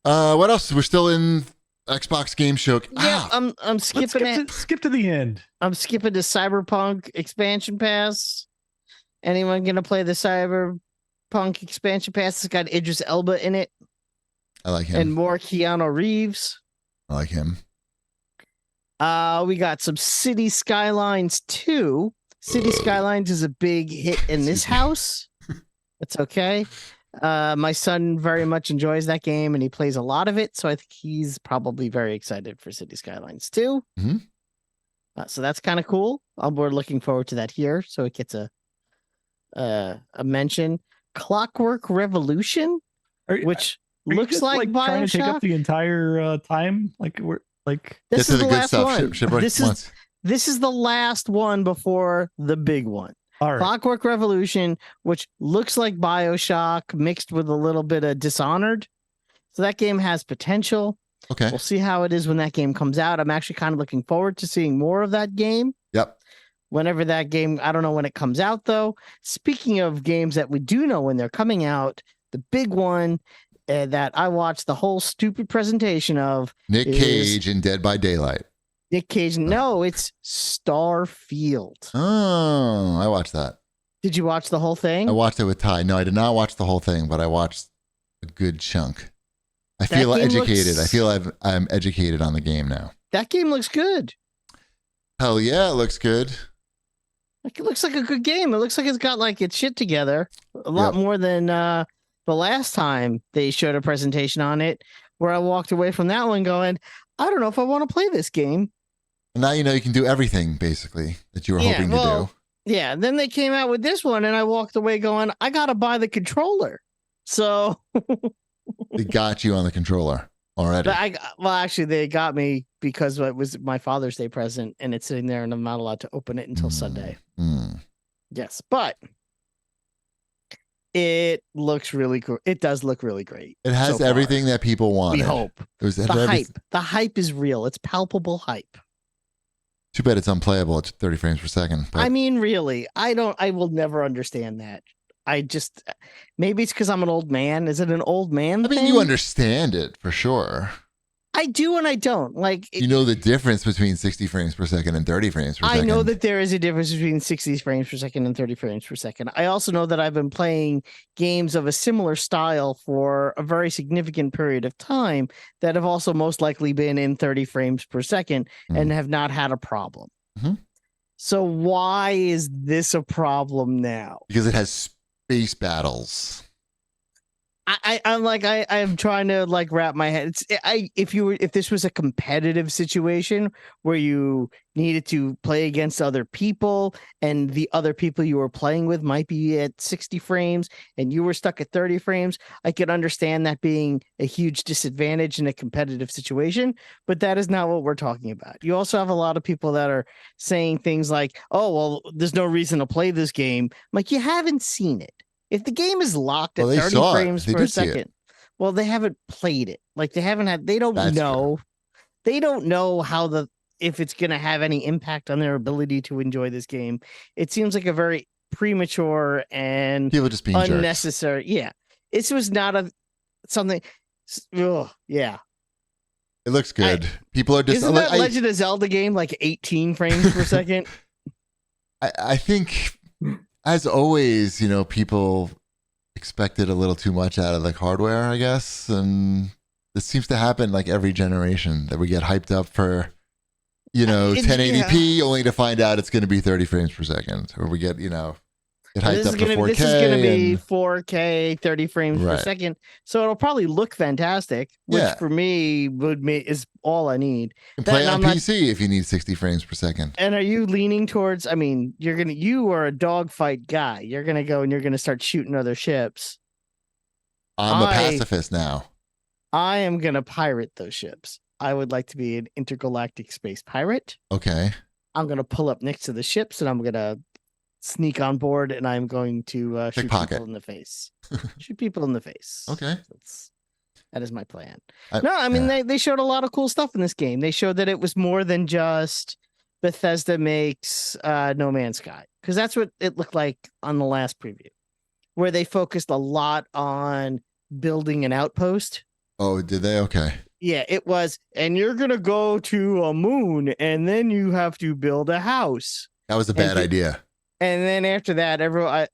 What else? We're still in Xbox Game Show. Yeah, I'm Let's skipping it. skip to the end. I'm skipping the Cyberpunk expansion pass. Anyone gonna play the Cyberpunk expansion pass? It's got Idris Elba in it I like him. and more Keanu Reeves. I like him. We got some City Skylines 2. City Skylines is a big hit in this house. It's okay. My son very much enjoys that game and he plays a lot of it, so I think he's probably very excited for City Skylines 2. Mhm. So that's kind of cool. We're looking forward to that here, so it gets a mention. Clockwork Revolution, which Are you looks just, like trying to take Bioshock. up the entire time. Like we're like This Get to is the the good last stuff. one. Shipwreck This is once. this is the last one before the big one. all right. Clockwork Revolution, which looks like Bioshock mixed with a little bit of Dishonored. So that game has potential. Okay. We'll see how it is when that game comes out. I'm actually kind of looking forward to seeing more of that game. Yep. Whenever that game, I don't know when it comes out though. Speaking of games that we do know when they're coming out, the big one that I watched the whole stupid presentation of, Nick is- Cage in Dead by Daylight. Nick Cage. No, it's Starfield. Oh, I watched that. Did you watch the whole thing? I watched it with Ty. No, I did not watch the whole thing, but I watched a good chunk. I That feel game educated. looks- I feel I'm educated on the game now. That game looks good. Hell yeah, it looks good. Like, it looks like a good game. It looks like it's got like its shit together a lot more than the last time they showed a presentation on it, where I walked away from that one going, I don't know if I want to play this game. And now you know you can do everything basically that you were hoping to do. Yeah. Then they came out with this one, and I walked away going, I gotta buy the controller. So They got you on the controller already. actually, they got me because it was my Father's Day present, and it's sitting there, and I'm not allowed to open it until Sunday. Yes, but it looks really cool. It does look really great. It has so far. everything that people wanted. We hope. It had The everything- hype. The hype is real. It's palpable hype. Too bad it's unplayable at 30 frames per second. But I mean, really, I will never understand that. Maybe it's because I'm an old man. Is it an old man I mean, thing? you understand it for sure. I do and I don't. Like, You know the difference between 60 frames per second and 30 frames per I second. know that there is a difference between 60 frames per second and 30 frames per second. I also know that I've been playing games of a similar style for a very significant period of time that have also most likely been in 30 frames per second and have not had a problem. Mhm. So why is this a problem now? Because it has space battles. I'm trying to like wrap my head. If this was a competitive situation where you needed to play against other people and the other people you were playing with might be at 60 frames and you were stuck at 30 frames, I could understand that being a huge disadvantage in a competitive situation, but that is not what we're talking about. You also have a lot of people that are saying things like, "Oh, well, there's no reason to play this game." Like, you haven't seen it. If the game is locked at Well, they 30 saw it. frames They per did see it. second, well, they haven't played it. Like, they don't That's know. They don't know if it's going to have any impact on their ability to enjoy this game. It seems like a very premature and People just being jerks. unnecessary. Yeah. This was not something. Yeah. It looks good. People are just Isn't that Legend of Zelda game like 18 frames per second? I think, as always, people expected a little too much out of the hardware, I guess, and this seems to happen like every generation, that we get hyped up for 1080p only to find out it's going to be 30 frames per second, or we get hyped up for 4K. This is going to be 4K, 30 frames per second. So it'll probably look fantastic, which for me is all I need. You can play on PC if you need 60 frames per second. And are you leaning towards, you are a dogfight guy. You're going to go and you're going to start shooting other ships. I'm a pacifist now. I am going to pirate those ships. I would like to be an intergalactic space pirate. Okay. I'm going to pull up next to the ships and I'm going to sneak on board and I'm going to shoot people in the face. Shoot people in the face. Okay. That is my plan. They showed a lot of cool stuff in this game. They showed that it was more than just Bethesda makes No Man's Sky, because that's what it looked like on the last preview, where they focused a lot on building an outpost. Oh, did they? Okay. Yeah, it was. And you're going to go to a moon and then you have to build a house. That was a bad idea. And then after that, everyone,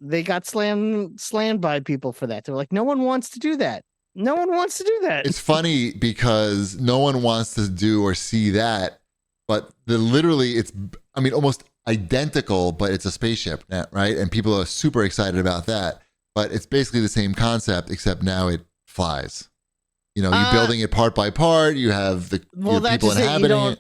they got slammed by people for that. They're like, no one wants to do that. No one wants to do that. It's funny because no one wants to do or see that, but it's almost identical, but it's a spaceship, right? And people are super excited about that. But it's basically the same concept, except now it flies. You're building it part by part. You have people inhabiting it.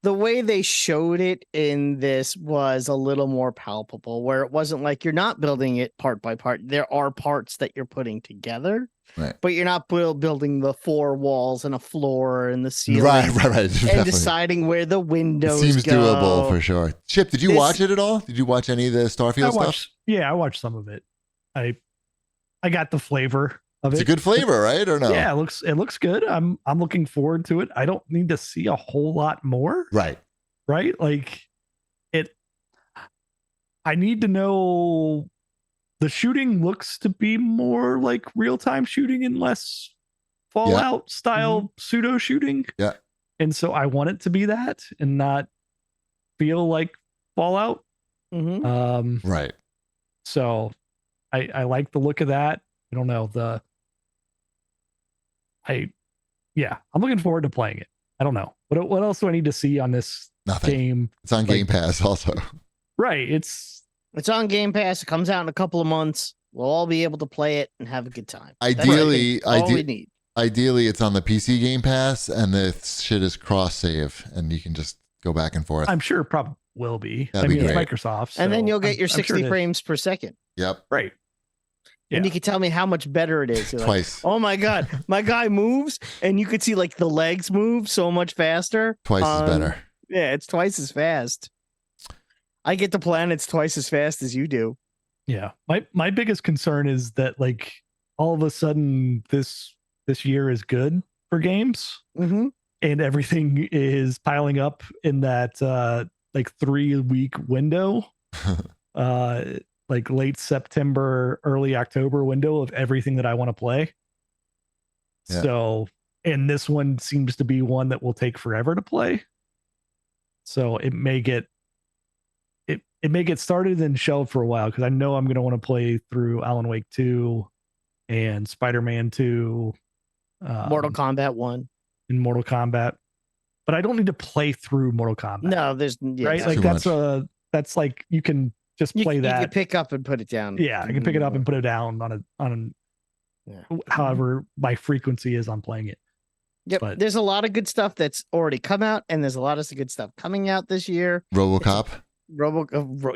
The way they showed it in this was a little more palpable, where it wasn't like you're not building it part by part. There are parts that you're putting together, right? But you're not building the 4 walls and a floor and the ceiling, right. And deciding where the windows seems go. Doable for sure. Chip, did you watch it at all? Did you watch any of the Starfield stuff? Yeah, I watched some of it. I got the flavor of it. It's a good flavor, right? Or no? Yeah, it looks good. I'm looking forward to it. I don't need to see a whole lot more. Right. Like I need to know, the shooting looks to be more like real-time shooting and less Fallout style pseudo shooting. Yeah. And so I want it to be that and not feel like Fallout. Mm-hmm. Right. So I like the look of that. I don't know, I'm looking forward to playing it. I don't know. What else do I need to see on this game? It's on Game Pass also. Right. It's on Game Pass. It comes out in a couple of months. We'll all be able to play it and have a good time. Ideally, all we need. Ideally, it's on the PC Game Pass and the shit is cross-save and you can just go back and forth. I'm sure it probably will be. That'd be great. It's Microsoft. So and then you'll get your 60 frames per second. Yep. Right. And you can tell me how much better it is. You're Twice. Like, oh my God, my guy moves and you could see like the legs move so much faster. Twice as better. Yeah, it's twice as fast. I get to planets twice as fast as you do. Yeah. My biggest concern is that like all of a sudden this year is good for games, and everything is piling up in that 3-week window. Like late September, early October window of everything that I want to play. Yeah. So, and this one seems to be one that will take forever to play. So it may get started and shelved for a while, because I know I'm going to want to play through Alan Wake 2 and Spider-Man 2. Mortal Kombat 1. And Mortal Kombat. but I don't need to play through Mortal Kombat. No, there's right? Too Like much. that's like you can just play you that. can pick up and put it down. Yeah, I can pick it up and put it down on however my frequency is on playing it. Yep. But there's a lot of good stuff that's already come out, and there's a lot of good stuff coming out this year. RoboCop.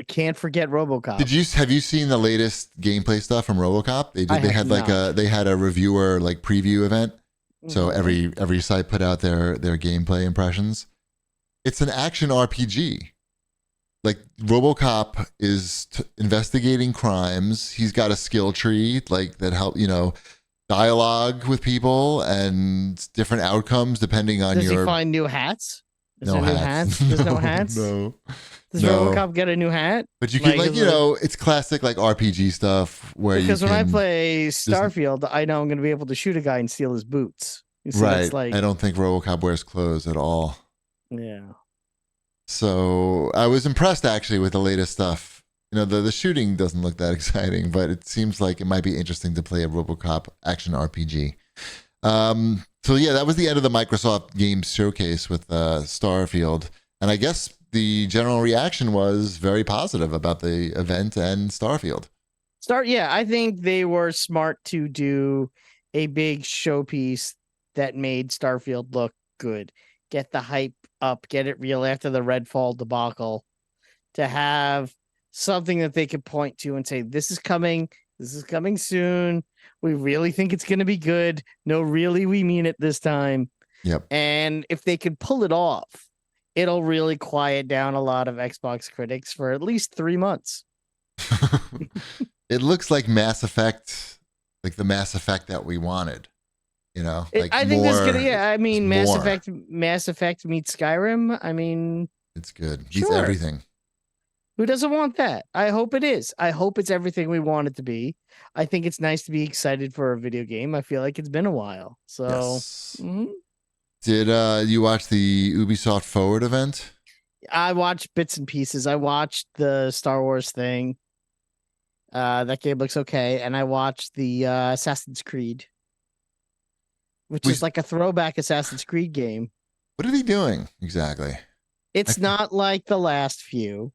Can't forget RoboCop. Have you seen the latest gameplay stuff from RoboCop? They had a reviewer like preview event. So every site put out their gameplay impressions. It's an action RPG. Like RoboCop is investigating crimes. He's got a skill tree like that help dialogue with people and different outcomes depending on Does he find new hats? There's no hats. There's no hats. No. Does RoboCop get a new hat? But you can it's classic like RPG stuff where when I play Starfield, I know I'm going to be able to shoot a guy and steal his boots. So right. I don't think RoboCop wears clothes at all. Yeah. So I was impressed actually with the latest stuff. The shooting doesn't look that exciting, but it seems like it might be interesting to play a RoboCop action RPG. So yeah, that was the end of the Microsoft Games Showcase with Starfield. And I guess the general reaction was very positive about the event and Starfield. I think they were smart to do a big showpiece that made Starfield look good. Get the hype up, get it real after the Redfall debacle, to have something that they could point to and say, this is coming soon. We really think it's going to be good. No, really, we mean it this time. Yep. And if they could pull it off, it'll really quiet down a lot of Xbox critics for at least 3 months. It looks like Mass Effect, like the Mass Effect that we wanted. I think this is gonna. I mean, Mass Effect meets Skyrim. I mean, it's good. It's everything. Who doesn't want that? I hope it is. I hope it's everything we want it to be. I think it's nice to be excited for a video game. I feel like it's been a while. So, yes. Did you watch the Ubisoft Forward event? I watched bits and pieces. I watched the Star Wars thing. That game looks okay, and I watched the Assassin's Creed, which is like a throwback Assassin's Creed game. What are they doing exactly? It's not like the last few.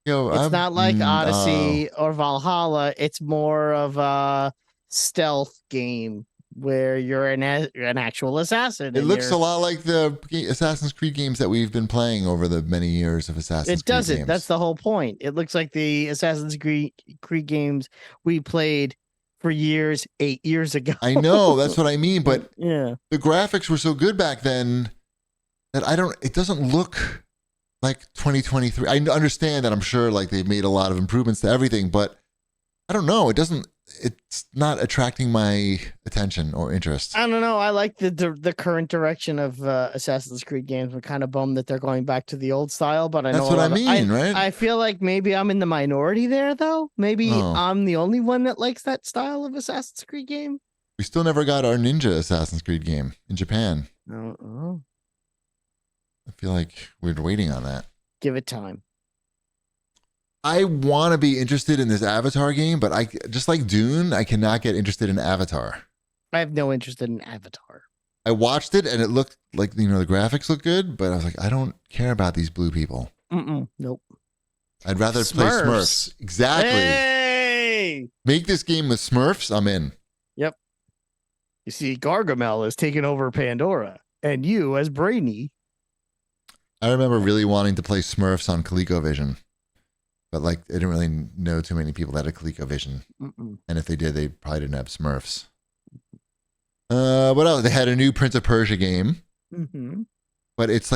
It's not like Odyssey or Valhalla. It's more of a stealth game where you're an actual assassin. It looks a lot like the Assassin's Creed games that we've been playing over the many years of Assassin's Creed. It doesn't. That's the whole point. It looks like the Assassin's Creed games we played for years, 8 years ago. I know, that's what I mean. But yeah, the graphics were so good back then that it doesn't look like 2023. I understand that I'm sure like they've made a lot of improvements to everything, but I don't know. It's not attracting my attention or interest. I don't know. I like the current direction of Assassin's Creed games. I'm kind of bummed that they're going back to the old style, but I know that's what I mean, right? I feel like maybe I'm in the minority there, though. Maybe I'm the only one that likes that style of Assassin's Creed game. We still never got our Ninja Assassin's Creed game in Japan. I feel like we're waiting on that. Give it time. I want to be interested in this Avatar game, but I just like Dune, I cannot get interested in Avatar. I have no interest in Avatar. I watched it and it looked like, the graphics look good, but I was like, I don't care about these blue people. Nope. I'd rather play Smurfs. Exactly. Hey! Make this game with Smurfs, I'm in. Yep. You see, Gargamel is taking over Pandora, and you, as Brainy. I remember really wanting to play Smurfs on ColecoVision, but like I didn't really know too many people that had ColecoVision, and if they did, they probably didn't have Smurfs. What else? They had a new Prince of Persia game, but it's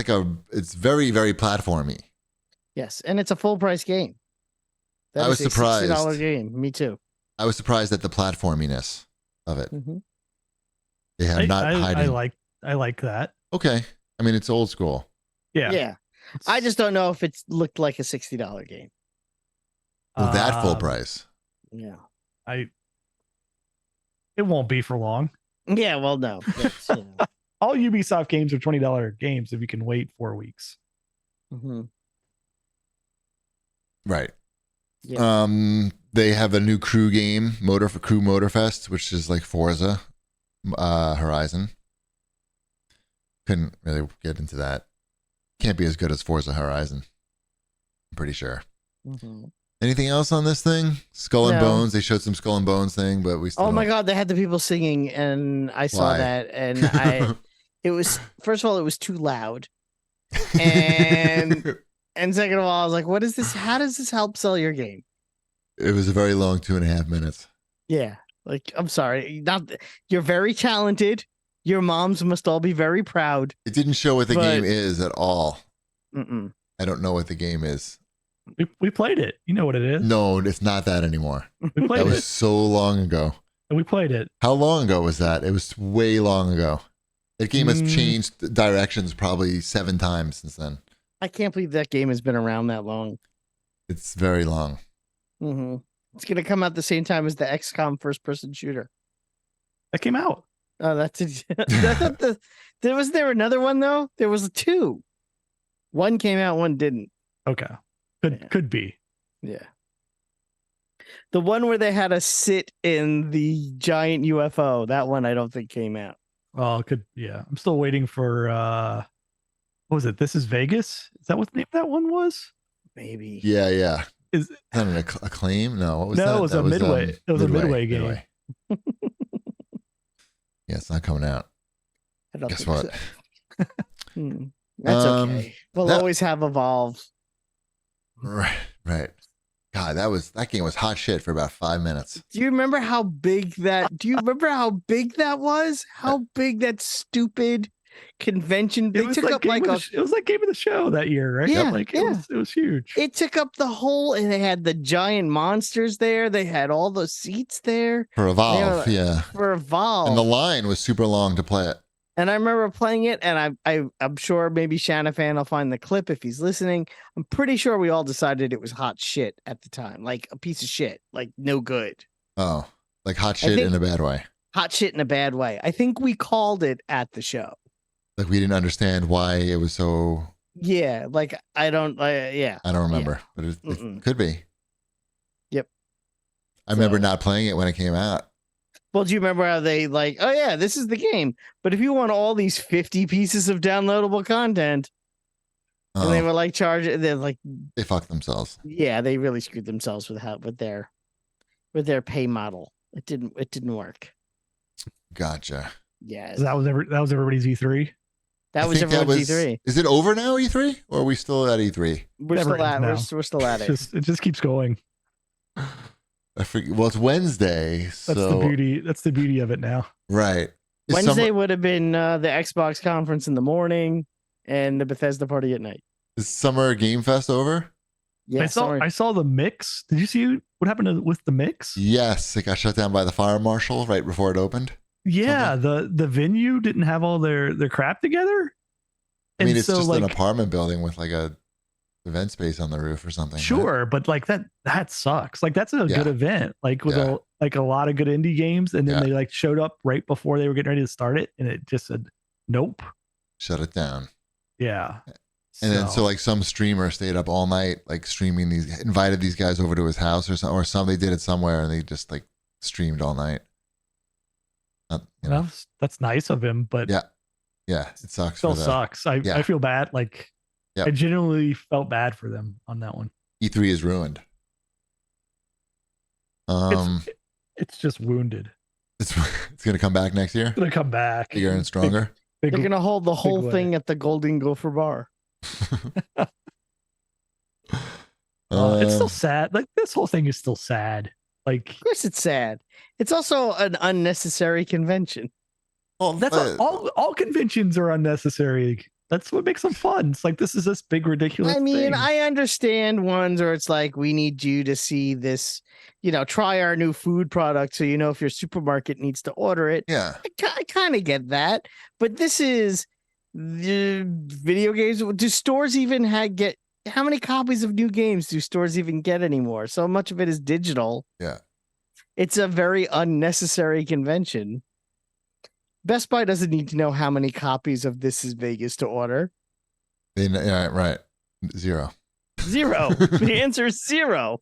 very, very platformy. Yes, and it's a full price game. I was surprised. $60 game. Me too. I was surprised at the platforminess of it. They have not hiding. I like that. Okay, I mean it's old school. Yeah. I just don't know if it looked like a $60 game. Well, that full price. Yeah. It won't be for long. Yeah, well, no. All Ubisoft games are $20 games if you can wait 4 weeks. Right. Yeah. They have a new crew game, Crew Motorfest, which is like Forza Horizon. couldn't really get into that. Can't be as good as Forza Horizon. I'm pretty sure. Mhm. Anything else on this thing? Skull and No. Bones. They showed some Skull and Bones thing, but we still. Oh my don't- god, they had the people singing, and I saw Why? that, and it was, first of all, it was too loud, and second of all, I was like, what is this? How does this help sell your game? It was a very long 2.5 minutes. Yeah, like, I'm sorry, you're very talented. Your moms must all be very proud. It didn't show what the But- game is at all. Mm-mm. I don't know what the game is. We played it. You know what it is. No, it's not that anymore. We played That was it. so long ago. We played it. How long ago was that? It was way long ago. That game has changed directions probably 7 times since then. I can't believe that game has been around that long. It's very long. Mm-hmm. It's gonna come out the same time as the XCOM first-person shooter. That came out. Oh, that's it. I thought was there another one though? There was 2. One came out, one didn't. Okay. Yeah. Could be. Yeah. The one where they had to sit in the giant UFO, that one I don't think came out. Well, it could. Yeah. I'm still waiting for. What was it? This is Vegas. Is that what the name of that one was? Maybe. Yeah, yeah. Is Not an acclaim? No. What was No, that? it was That a Midway. It was a Midway game. Yeah, it's not coming out. I don't Guess think what? so. That's okay. We'll that- always have Evolve. Right, right. God, that game was hot shit for about 5 minutes. Do you remember how big that? Do you remember how big that was? How big that stupid convention? They took up like it was like game of the show that year, right? Yeah, like yeah. it was huge. it took up the whole, and they had the giant monsters there. They had all the seats there For Evolve, like- yeah. for Evolve. And the line was super long to play it. And I remember playing it, and I'm sure maybe Shanafan will find the clip if he's listening. I'm pretty sure we all decided it was hot shit at the time, like a piece of shit, like no good. Oh, like hot shit think- in a bad way. Hot shit in a bad way. I think we called it at the show. Like we didn't understand why it was so. Yeah, like I don't. Yeah, I don't remember, but it Mm-mm. could be. Yep. I remember So- not playing it when it came out. Well, do you remember how they like? Oh yeah, this is the game. But if you want all these 50 pieces of downloadable content, and they Oh, were like charging, they're like, they fucked themselves. yeah, they really screwed themselves with their pay model. It didn't work. Gotcha. Yeah, that was everybody's E3. that I was think that everyone's E3. Is it over now, E3? Or are we still at E3? We're Never still at ends we're still at it. It just keeps going. I forget. Well, it's Wednesday. That's So, the beauty. That's the beauty of it now. right. Is Wednesday summer- would have been the Xbox conference in the morning and the Bethesda party at night. is Summer Game Fest over? Yeah, I saw the mix. Did you see what happened with the mix? Yes. It got shut down by the fire marshal right before it opened. Yeah, the venue didn't have all their crap together. I mean, And it's so, just an like, apartment building with like a event space on the roof or something. right? sure, but like that sucks. Like that's a Yeah. good event. Like with Yeah. a lot of good indie games, and then Yeah. they like showed up right before they were getting ready to start it, and it just said nope. Shut it down. Yeah. And then so like some streamer stayed up all night, like streaming invited these guys over to his house or some they did it somewhere and they just like streamed all night. You know, well, that's nice of him, but yeah, yeah, it sucks. still for the sucks. Yeah. I feel bad. Like Yep. I genuinely felt bad for them on that one. E3 is ruined. It's just wounded. It's gonna come back next year, It's gonna come back bigger and stronger. Big, They're gonna hold the whole way. thing at the Golden Gopher Bar. it's still sad. Like this whole thing is still sad. Like Of course, it's sad. It's also an unnecessary convention. that's all conventions are unnecessary. That's what makes them fun. It's like this is this big ridiculous I mean, thing. I understand ones where it's like we need you to see this, try our new food product, so if your supermarket needs to order it. Yeah, I kind of get that, but this is the video games. Do stores even get? How many copies of new games do stores even get anymore? So much of it is digital. yeah. It's a very unnecessary convention. Best Buy doesn't need to know how many copies of This Is Vegas to order. Yeah, right. 0. 0. The answer is 0.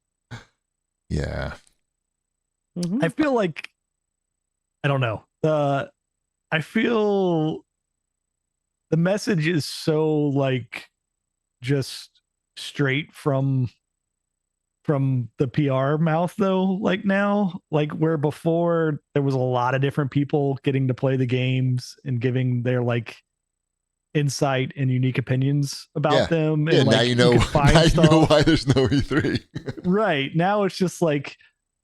Yeah, Mhm. I feel like I don't know. I feel the message is so like just straight from the PR mouth though, like now, like where before there was a lot of different people getting to play the games and giving their like insight and unique opinions about them. Yeah, And now like you know, could find now you know stuff. why there's no E3. Right. Now it's just like,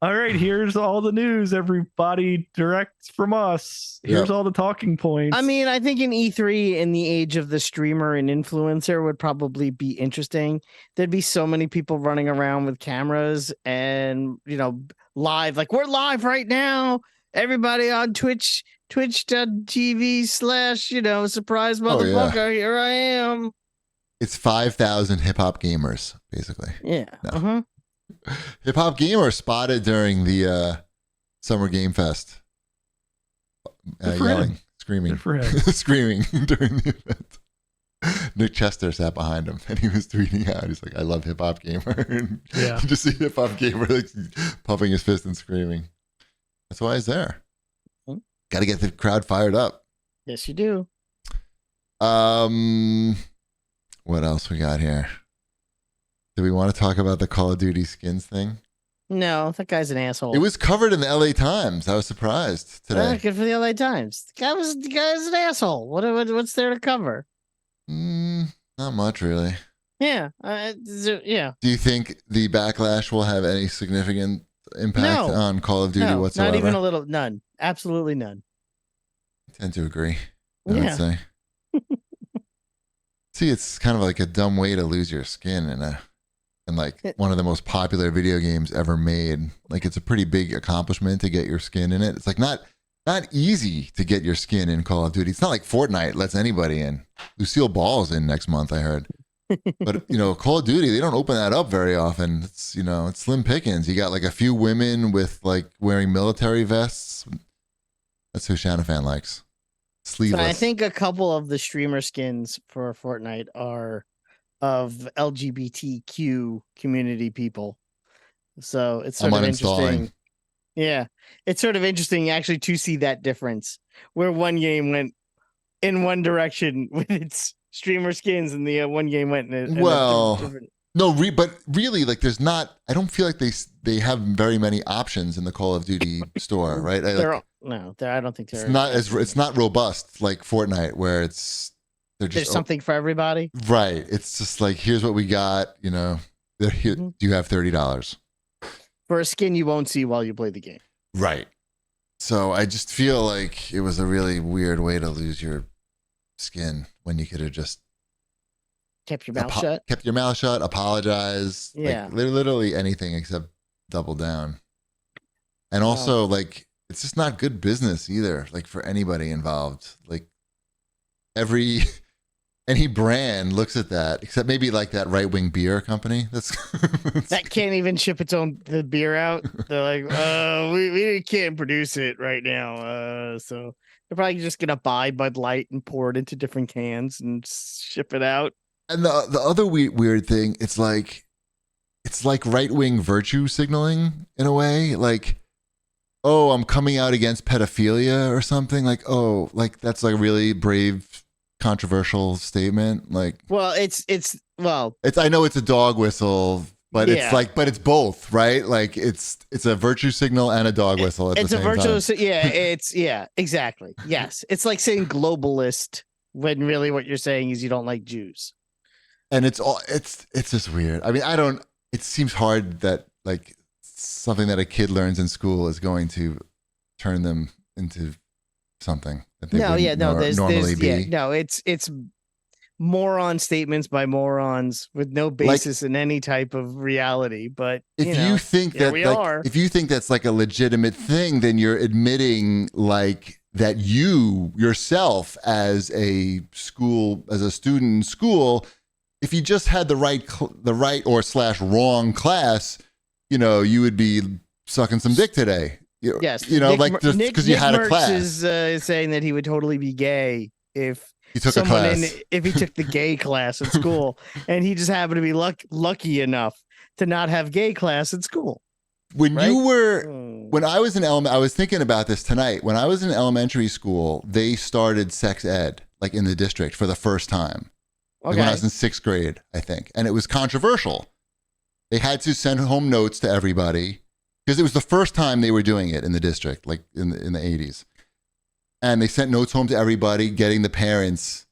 all right, here's all the news everybody directs from us. Here's all the talking points. I mean, I think an E3 in the age of the streamer and influencer would probably be interesting. There'd be so many people running around with cameras and, you know, live, like we're live right now. Everybody on twitch.tv/ you know, surprise motherfucker. Here I am. It's 5,000 hip hop gamers, basically. Yeah. No. Hip hop gamer spotted during the Summer Game Fest, yelling, screaming, screaming during the event. Nick Chester sat behind him and he was tweeting out. He's like, "I love hip hop gamer." And yeah, just see hip hop gamer like pumping his fist and screaming. That's why he's there. Got to get the crowd fired up. Yes, you do. What else we got here? Do we want to talk about the Call of Duty skins thing? No, that guy's an asshole. It was covered in the LA Times. I was surprised today. Good for the LA Times. The guy's an asshole. What's there to cover? Not much, really. Yeah. Yeah. Do you think the backlash will have any significant impact on Call of Duty whatsoever? Not even a little. None. Absolutely none. I tend to agree. I would say. See, it's kind of like a dumb way to lose your skin in like one of the most popular video games ever made. Like it's a pretty big accomplishment to get your skin in it. It's like not easy to get your skin in Call of Duty. It's not like Fortnite lets anybody in. Lucille Ball's in next month, I heard. But you know, Call of Duty, they don't open that up very often. It's, you know, it's slim pickings. You got like a few women with like wearing military vests. That's who Shanafan likes. Sleeveless. So I think a couple of the streamer skins for Fortnite are of LGBTQ community people. So it's sort of interesting. Yeah. It's sort of interesting actually to see that difference where one game went in one direction with its streamer skins and the one game went in a different... No, but really, like, there's not. I don't feel like they have very many options in the Call of Duty store, right? I don't think they're. It's not robust like Fortnite, where there's something for everybody. Right. It's just like, here's what we got. You know, here, do you have $30 for a skin you won't see while you play the game? Right. So I just feel like it was a really weird way to lose your skin when you could have just kept your mouth shut. Kept your mouth shut, apologize. Yeah. Like, literally anything except double down. And also, like, it's just not good business either, like, for anybody involved. Like, any brand looks at that, except maybe like that right-wing beer company. That can't even ship the beer out. They're like, we can't produce it right now. So they're probably just gonna buy Bud Light and pour it into different cans and ship it out. And the other weird thing, it's like right-wing virtue signaling in a way. Like, oh, I'm coming out against pedophilia or something. Like, oh, like that's like a really brave, controversial statement. Like, well, it's I know it's a dog whistle, but it's like, but it's both, right? Like it's a virtue signal and a dog whistle at the same time. It's exactly. Yes. It's like saying globalist when really what you're saying is you don't like Jews. And it's just weird. I mean, it seems hard that like something that a kid learns in school is going to turn them into something that they normally be. Yeah, no, it's moron statements by morons with no basis in any type of reality. But if you think that's like a legitimate thing, then you're admitting like that you yourself as a student in school, if you just had the right or / wrong class, you know, you would be sucking some dick today. Yes, you know, like just because you had a class. Is saying that he would totally be gay if he took a class. If he took the gay class at school, and he just happened to be lucky enough to not have gay class at school. When I was in I was thinking about this tonight. When I was in elementary school, they started sex ed. like in the district for the first time. Like Okay. when I was in 6th grade, I think. And it was controversial. They had to send home notes to everybody because it was the first time they were doing it in the district, like in the 80s. And they sent notes home to everybody, getting the parents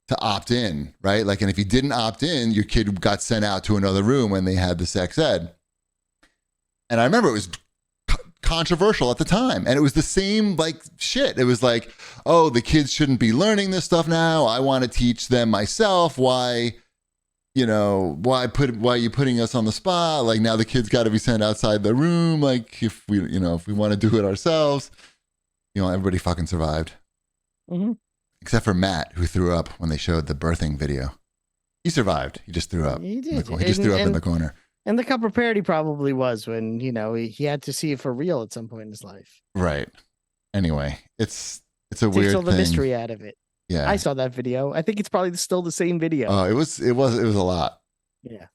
to opt in, right? Like, and if you didn't opt in, your kid got sent out to another room when they had the sex ed. And I remember it was controversial at the time. And it was the same like shit. It was like, oh, the kids shouldn't be learning this stuff now. I want to teach them myself. Why, why are you putting us on the spot? Like now the kids got to be sent outside the room. Like if we want to do it ourselves, everybody fucking survived. Mm-hmm. Except for Matt, who threw up when they showed the birthing video. He survived. He just threw up. He did. He just threw up in the corner. And the cup of parody probably was when, he had to see it for real at some point in his life. Right. Anyway, it's a Takes weird all the thing. mystery out of it. Yeah. I saw that video. I think it's probably still the same video. Oh, it was a lot. Yeah.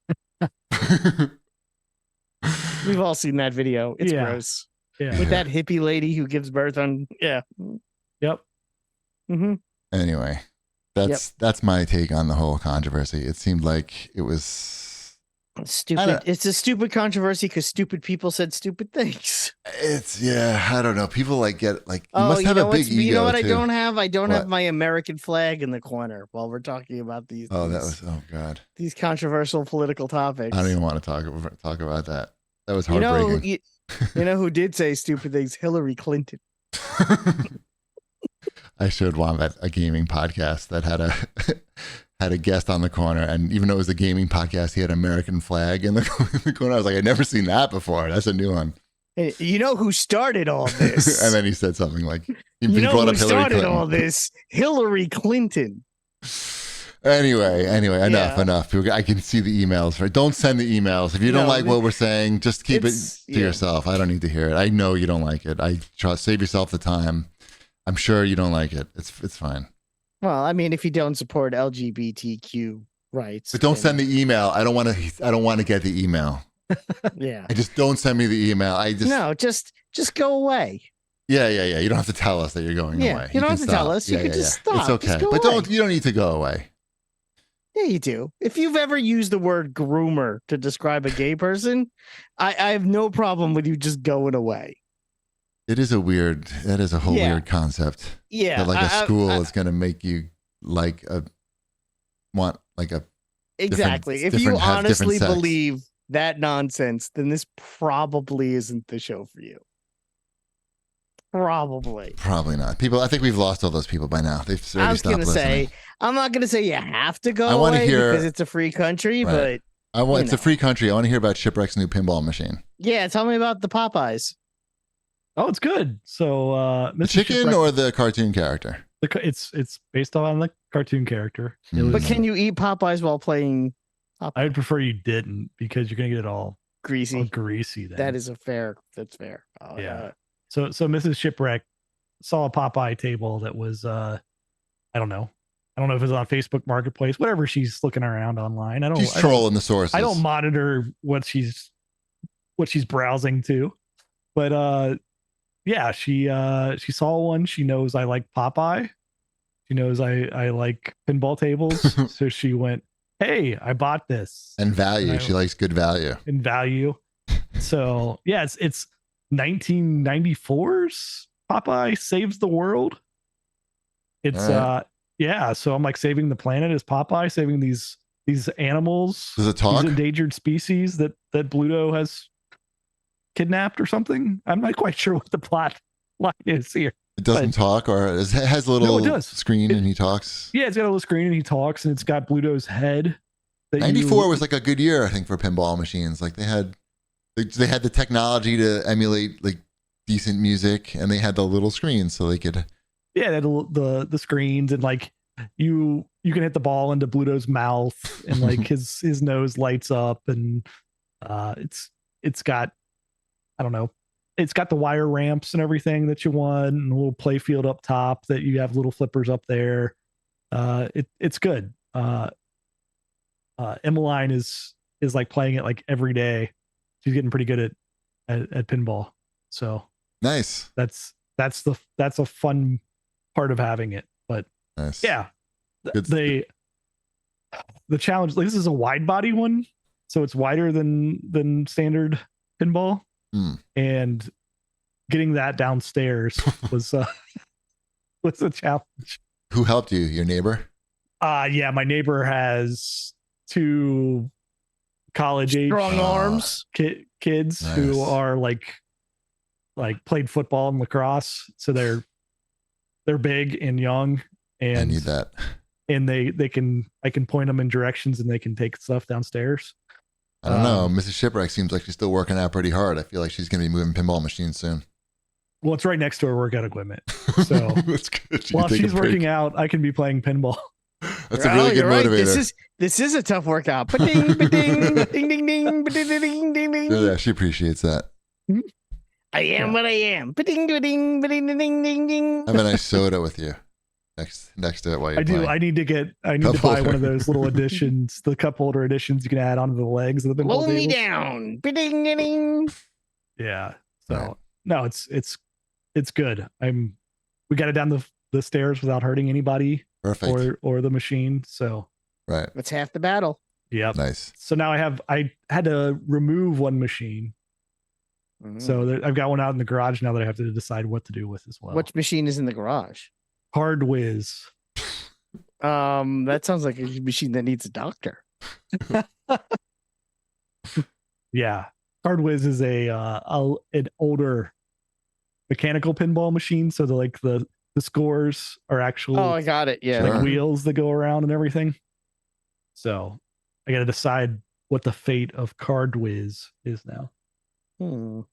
We've all seen that video. It's gross. Yeah. With that hippie lady who gives birth on. Yeah. Yep. Mm-hmm. Anyway, that's my take on the whole controversy. It seemed like it was stupid. It's a stupid controversy because stupid people said stupid things. I don't know. People you must have a big ego. You know what too. I don't have? I don't have my American flag in the corner while we're talking about these. Oh, God. These controversial political topics. I don't even want to talk about that. That was heartbreaking. You know who did say stupid things? Hillary Clinton. I showed Wombat a gaming podcast that had a guest on the corner, and even though it was a gaming podcast, he had an American flag in the corner. I was like, I'd never seen that before. That's a new one. Hey, you know who started all this? And then he said something like, he you know brought who up Hillary started Clinton. all this? Hillary Clinton. Anyway, enough. I can see the emails. Right? Don't send the emails. If you don't like what we're saying, just keep it to yourself. I don't need to hear it. I know you don't like it. I trust. Save yourself the time. I'm sure you don't like it. It's fine. Well, I mean, if you don't support LGBTQ rights, but don't send the email. I don't want to get the email. Yeah. I just don't send me the email. Just go away. Yeah. You don't have to tell us that you're going away. You don't have to tell us. You can just stop. It's okay. But you don't need to go away. Yeah, you do. If you've ever used the word groomer to describe a gay person, I have no problem with you just going away. That is a whole weird concept. Yeah. That a school is going to make you exactly. If you honestly believe that nonsense, then this probably isn't the show for you. Probably not. I think we've lost all those people by now. They've already stopped listening. I'm not going to say you have to go away because it's a free country, right. But it's a free country. I want to hear about Shipwreck's new pinball machine. Yeah, tell me about the Popeyes. Oh, it's good. So, the chicken Shipwreck, or the cartoon character? It's based on the cartoon character. But can you eat Popeyes while playing Popeyes? I would prefer you didn't because you're gonna get it all greasy. Then. That's fair. Oh, yeah. So Mrs. Shipwreck saw a Popeye table that was I don't know if it was on Facebook Marketplace, whatever. She's looking around online. She's trolling the sources. I don't monitor what she's browsing to, but yeah, she saw one. She knows I like Popeye. She knows I like pinball tables. So she went, hey, I bought this. And value. She likes good value. And value. So yeah, it's 1994's Popeye Saves the World. It's so I'm like saving the planet as Popeye, saving these animals. Does it talk? These endangered species that Bluto has kidnapped or something. I'm not quite sure what the plot line is here. It doesn't talk, or it has a little screen and he talks. Yeah, it's got a little screen and he talks, and it's got Bluto's head. 94 was like a good year, I think, for pinball machines. Like they had the technology to emulate like decent music, and they had the little screens so they could. Yeah, they had the screens, and like you can hit the ball into Bluto's mouth, and like his nose lights up, and it's got, I don't know, it's got the wire ramps and everything that you want, and a little play field up top that you have little flippers up there. It's good. Emmeline is like playing it like every day. She's getting pretty good at pinball. So nice. That's a fun part of having it. But nice. Yeah, Good. The challenge, like, this is a wide body one, so it's wider than standard pinball. And getting that downstairs was a challenge. Who helped you? Your neighbor? Yeah, my neighbor has 2 college age Strong arms. kids Nice. who are like played football and lacrosse, so they're big and young, and I need that. And I can point them in directions and they can take stuff downstairs. I don't know. Mrs. Shipwreck seems like she's still working out pretty hard. I feel like she's going to be moving pinball machines soon. Well, it's right next to her workout equipment. So that's good. While she's working out, I can be playing pinball. That's a really good motivator. Right. This is a tough workout. Ba-ding, ba-ding, ding, ding, ding, ba-ding, ding, ding, ding. Yeah, she appreciates that. I am what I am. Ba-ding, ba-ding, ba-ding, ding, ding, ding. Have a nice soda with you next to it while you're playing. I need to buy one of those little editions, the cup holder editions you can add onto the legs of the pinball Blow me tables. down. Ba-ding, ding. Yeah. So Right. no, it's good. We got it down the stairs without hurting anybody. Perfect. Or the machine. So Right. That's half the battle. Yep. Nice. So now I had to remove one machine. So I've got one out in the garage now that I have to decide what to do with as well. Which machine is in the garage? Hard Whiz. That sounds like a machine that needs a doctor. Yeah. Hard Whiz is an older mechanical pinball machine. So the scores are actual Oh, I got it. Yeah. Sure. wheels that go around and everything. So I got to decide what the fate of Card Whiz is now.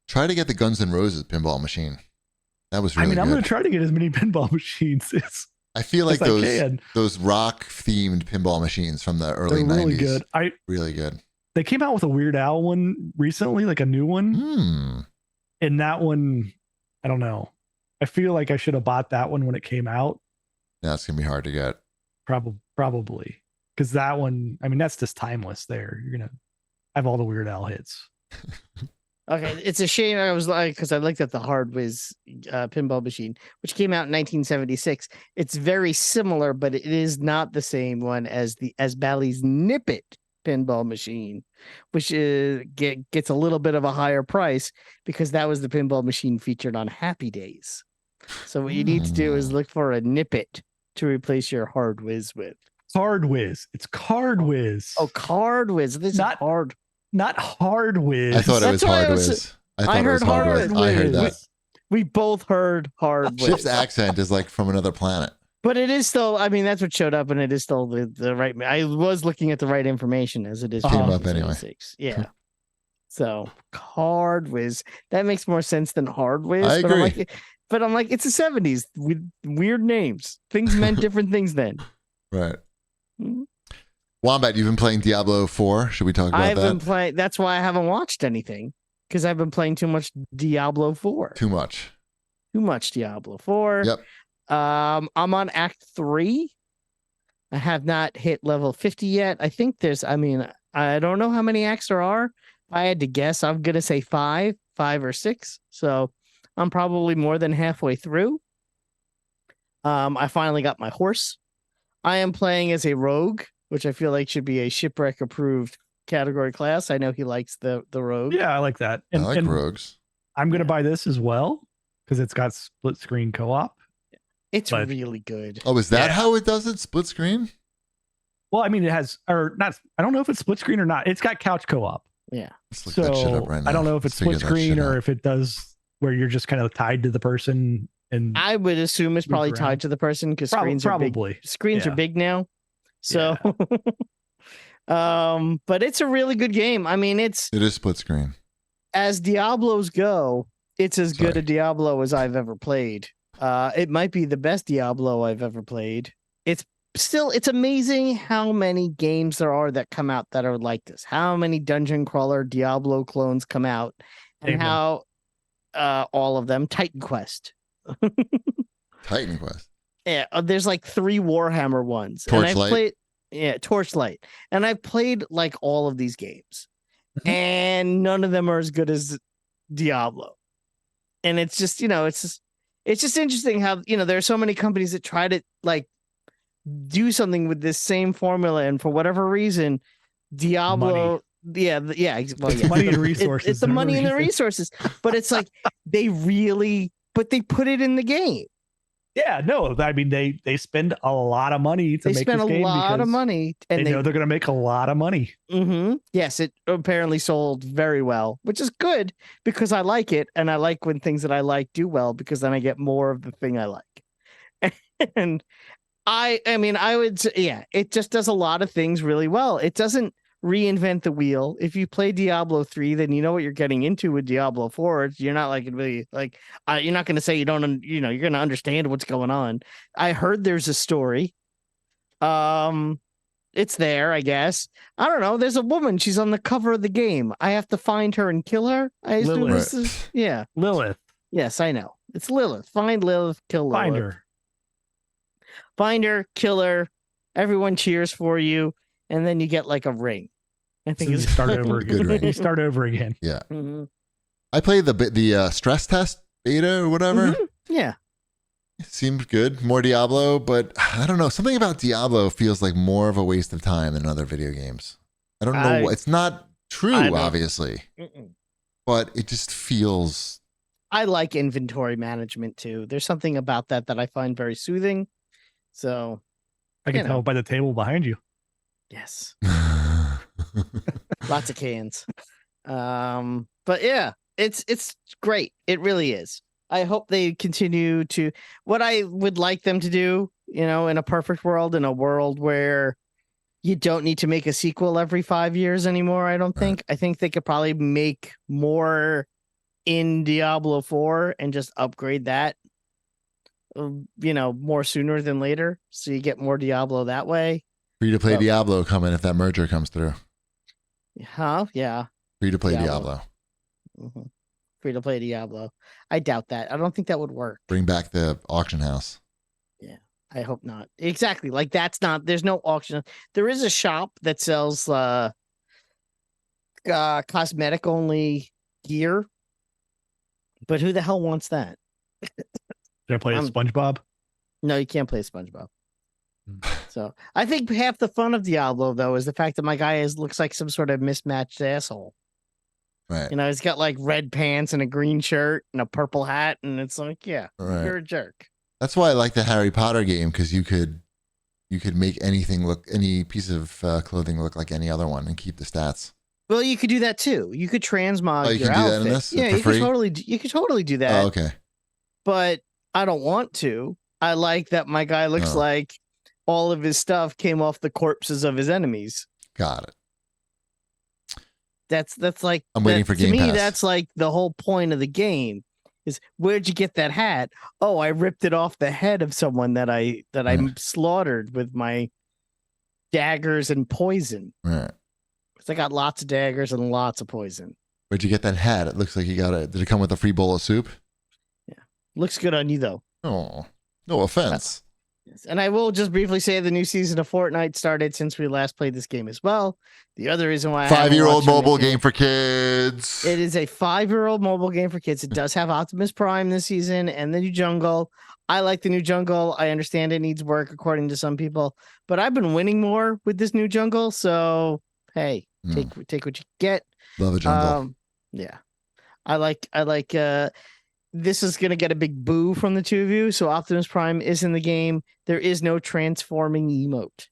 Try to get the Guns N' Roses pinball machine. That was really good. I'm going to try to get as many pinball machines as I feel like I those rock themed pinball machines from the early 90s. really good. Really good. They came out with a Weird Al one recently, like a new one. And that one, I don't know. I feel like I should have bought that one when it came out. Yeah, it's going to be hard to get. Probably. Because that one, I mean, that's just timeless there. You're going to have all the Weird Al hits. Okay, it's a shame. I was like, because I looked at the Hard Whiz pinball machine, which came out in 1976. It's very similar, but it is not the same one as Bally's Nippet pinball machine, which gets a little bit of a higher price because that was the pinball machine featured on Happy Days. So what you need to do is look for a Nippet to replace your Hard Whiz with. Hard Whiz. It's Card Whiz. Oh, Card Whiz. This Not is hard. Not Hard Whiz. I thought it was That's why Hard I was- Whiz. I thought it was heard Hard Hard Whiz. I heard Whiz. that. We both heard Hard Whiz. Chip's accent is like from another planet. But it is still, I mean, that's what showed up, and it is still the right. I was looking at the right information as it is. Came up anyway. 1976. Yeah. So Hard Whiz, that makes more sense than Hard Whiz. I agree. But I'm like, it's the 70s with weird names. Things meant different things then. Right. Mhm. Wombat, you've been playing Diablo 4. Should we talk about I've that? been playing. That's why I haven't watched anything, because I've been playing too much Diablo 4. Too much. Too much Diablo 4. Yep. I'm on Act 3. I have not hit level 50 yet. I think I don't know how many acts there are. If I had to guess, I'm going to say 5 or 6. So I'm probably more than halfway through. I finally got my horse. I am playing as a rogue, which I feel like should be a shipwreck approved category class. I know he likes the rogue. Yeah, I like that. I like rogues. I'm going to buy this as well because it's got split screen co-op. It's really good. Oh, is that Yeah. how it does it? Split screen? Well, I mean, it has, or not, I don't know if it's split screen or not. It's got couch co-op. Yeah. Let's look that shit up right now. I don't know if it's Let's figure split that screen shit or out. if it does where you're just kind of tied to the person. And I would assume it's probably around. tied to the person because screens are big. probably. Screens Yeah. are big now. So but it's a really good game. I mean, It is split screen. as Diablos go, it's as good Sorry. a Diablo as I've ever played. It might be the best Diablo I've ever played. It's amazing how many games there are that come out that are like this. How many dungeon crawler Diablo clones come out, and Amen. how all of them Titan Quest. Titan Quest. Yeah, there's like 3 Warhammer ones. Torchlight? Torchlight. And I've played like all of these games. And none of them are as good as Diablo. And it's just, it's just interesting how, there are so many companies that try to like do something with this same formula, and for whatever reason, Diablo. Yeah, well, yeah. Money and resources. It's the money and the resources, but it's like they put it in the game. Yeah, no, I mean they spend a lot of money to make this game. They spend a lot of money, and they know they're going to make a lot of money. Mm-hmm. Yes, it apparently sold very well, which is good because I like it, and I like when things that I like do well because then I get more of the thing I like. And I mean, I would say, yeah, it just does a lot of things really well. It doesn't reinvent the wheel. If you play Diablo 3, then you know what you're getting into with Diablo Forward. You're not like really like you're not going to say you don't, you're going to understand what's going on. I heard there's a story. It's there, I guess. I don't know. There's a woman. She's on the cover of the game. I have to find her and kill her. I assume this is Lilith. Yes, I know. It's Lilith. Find Lilith, kill Lilith. Find her, kill her. Everyone cheers for you, and then you get like a ring. I think you start over again. Good ring. You start over again. Yeah. Mm-hmm. I played the stress test beta or whatever. Mm-hmm. Yeah. It seemed good. More Diablo, but I don't know. Something about Diablo feels like more of a waste of time than other video games. I don't know. It's not true, obviously. But it just feels... I like inventory management too. There's something about that I find very soothing. So... I can tell by the table behind you. Yes. Lots of cans. But yeah, it's great. It really is. I hope they continue to what I would like them to do, in a perfect world, in a world where you don't need to make a sequel every 5 years anymore. I don't think. I think they could probably make more in Diablo 4 and just upgrade that, more sooner than later. So you get more Diablo that way. Free to play Diablo coming if that merger comes through. Huh? Yeah. Free to play Diablo. Mm-hmm. Free to play Diablo. I doubt that. I don't think that would work. Bring back the auction house. Yeah, I hope not. Exactly. Like there's no auction. There is a shop that sells cosmetic only gear. But who the hell wants that? Can I play SpongeBob? No, you can't play SpongeBob. So I think half the fun of Diablo though is the fact that my guy looks like some sort of mismatched asshole. Right. He's got like red pants and a green shirt and a purple hat, and it's like, you're a jerk. That's why I like the Harry Potter game, because you could make any piece of clothing look like any other one and keep the stats. Well, you could do that too. You could transmog your outfit. Do that in this? Yeah, you could totally do that. Oh, okay. But I don't want to. I like that my guy looks like all of his stuff came off the corpses of his enemies. Got it. That's like I'm waiting for Game Pass. To me, that's like the whole point of the game is where'd you get that hat? Oh, I ripped it off the head of someone that I slaughtered with my daggers and poison. Right. Because I got lots of daggers and lots of poison. Where'd you get that hat? It looks like you got it. Did it come with a free bowl of soup? Yeah. Looks good on you though. Oh, no offense. Yes. And I will just briefly say the new season of Fortnite started since we last played this game as well. The other reason why 5-year-old mobile game for kids. It is a 5-year-old mobile game for kids. It does have Optimus Prime this season and the new jungle. I like the new jungle. I understand it needs work according to some people, but I've been winning more with this new jungle. So hey, take what you get. Love a jungle. Yeah, I like. This is going to get a big boo from the two of you. So Optimus Prime is in the game. There is no transforming emote.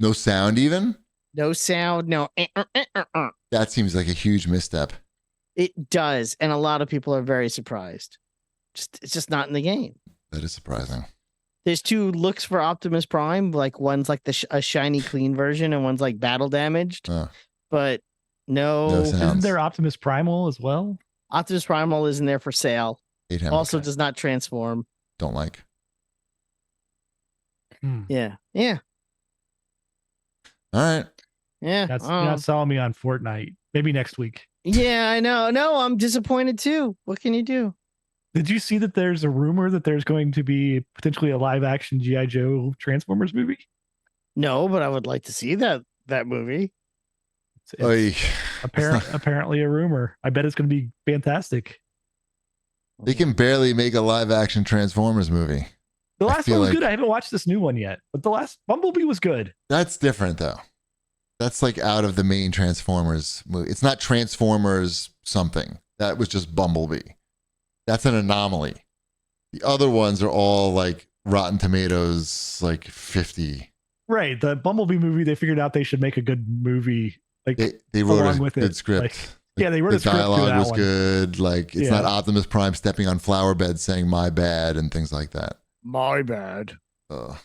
No sound even? No sound. No. That seems like a huge misstep. It does. And a lot of people are very surprised. It's just not in the game. That is surprising. There's two looks for Optimus Prime. Like one's like a shiny clean version and one's like battle damaged. But no Isn't there Optimus Primal as well? Optimus Primal isn't there for sale. Also does not transform. Don't like. Yeah. All right. Yeah. That's not selling me on Fortnite. Maybe next week. Yeah, I know. No, I'm disappointed too. What can you do? Did you see that there's a rumor that there's going to be potentially a live action G.I. Joe Transformers movie? No, but I would like to see that movie. It's apparently a rumor. I bet it's going to be fantastic. They can barely make a live action Transformers movie. The last feel one was like- good. I haven't watched this new one yet, but the last Bumblebee was good. That's different though. That's like out of the main Transformers movie. It's not Transformers something. That was just Bumblebee. That's an anomaly. The other ones are all like Rotten Tomatoes, like 50. Right. The Bumblebee movie, they figured out they should make a good movie. Like They wrote along a with good it, script. like, yeah, they wrote The a script to dialogue that was one. good. Like it's not Optimus Prime stepping on flower beds saying "my bad" and things like that. My bad. Ugh.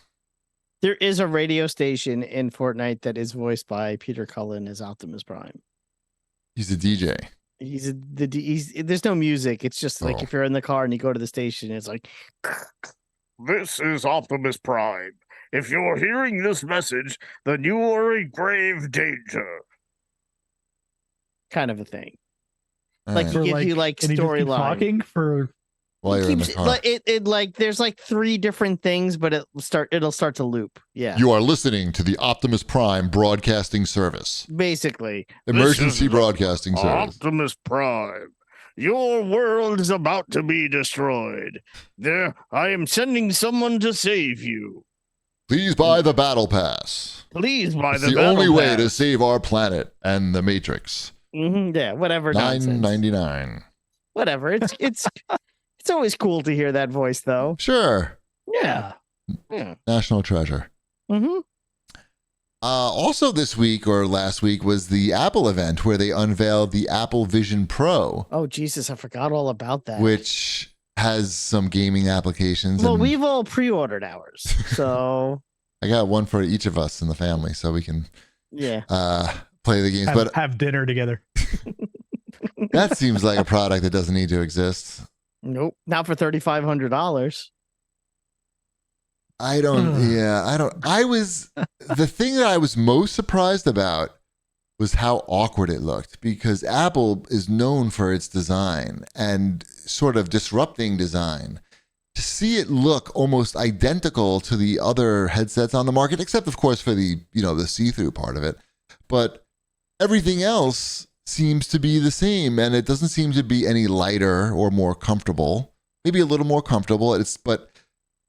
There is a radio station in Fortnite that is voiced by Peter Cullen as Optimus Prime. He's a DJ. There's no music. It's just like Oh. if you're in the car and you go to the station, it's like, This is Optimus Prime. If you're hearing this message, then you are in grave danger. kind of a thing. All Like right. you For, give you like and he just keeps storyline. talking for While you're in the Keeps- car. like, it like there's like 3 different things, but it'll start to loop. Yeah, You are listening to the Optimus Prime Broadcasting Service. basically. Emergency is Broadcasting Service. Optimus Prime. Your world is about to be destroyed. There, I am sending someone to save you. Please buy the Battle Pass. Please buy It's the the only battle way to pass. save our planet and the Matrix. Yeah, whatever nonsense. $9.99. Whatever. It's always cool to hear that voice though. Sure. yeah. National treasure. Mm-hmm. Also this week or last week was the Apple event where they unveiled the Apple Vision Pro, Oh Jesus, I forgot all about that. which has some gaming applications. Well, and we've all pre-ordered ours, so I got one for each of us in the family so we can yeah. play the games. Have, But have dinner together. that seems like a product that doesn't need to exist. Nope, not for $3,500. I don't, the thing that I was most surprised about was how awkward it looked because Apple is known for its design and sort of disrupting design. To see it look almost identical to the other headsets on the market, except of course for the, the see-through part of it, but everything else seems to be the same and it doesn't seem to be any lighter or more comfortable. Maybe a little more comfortable, but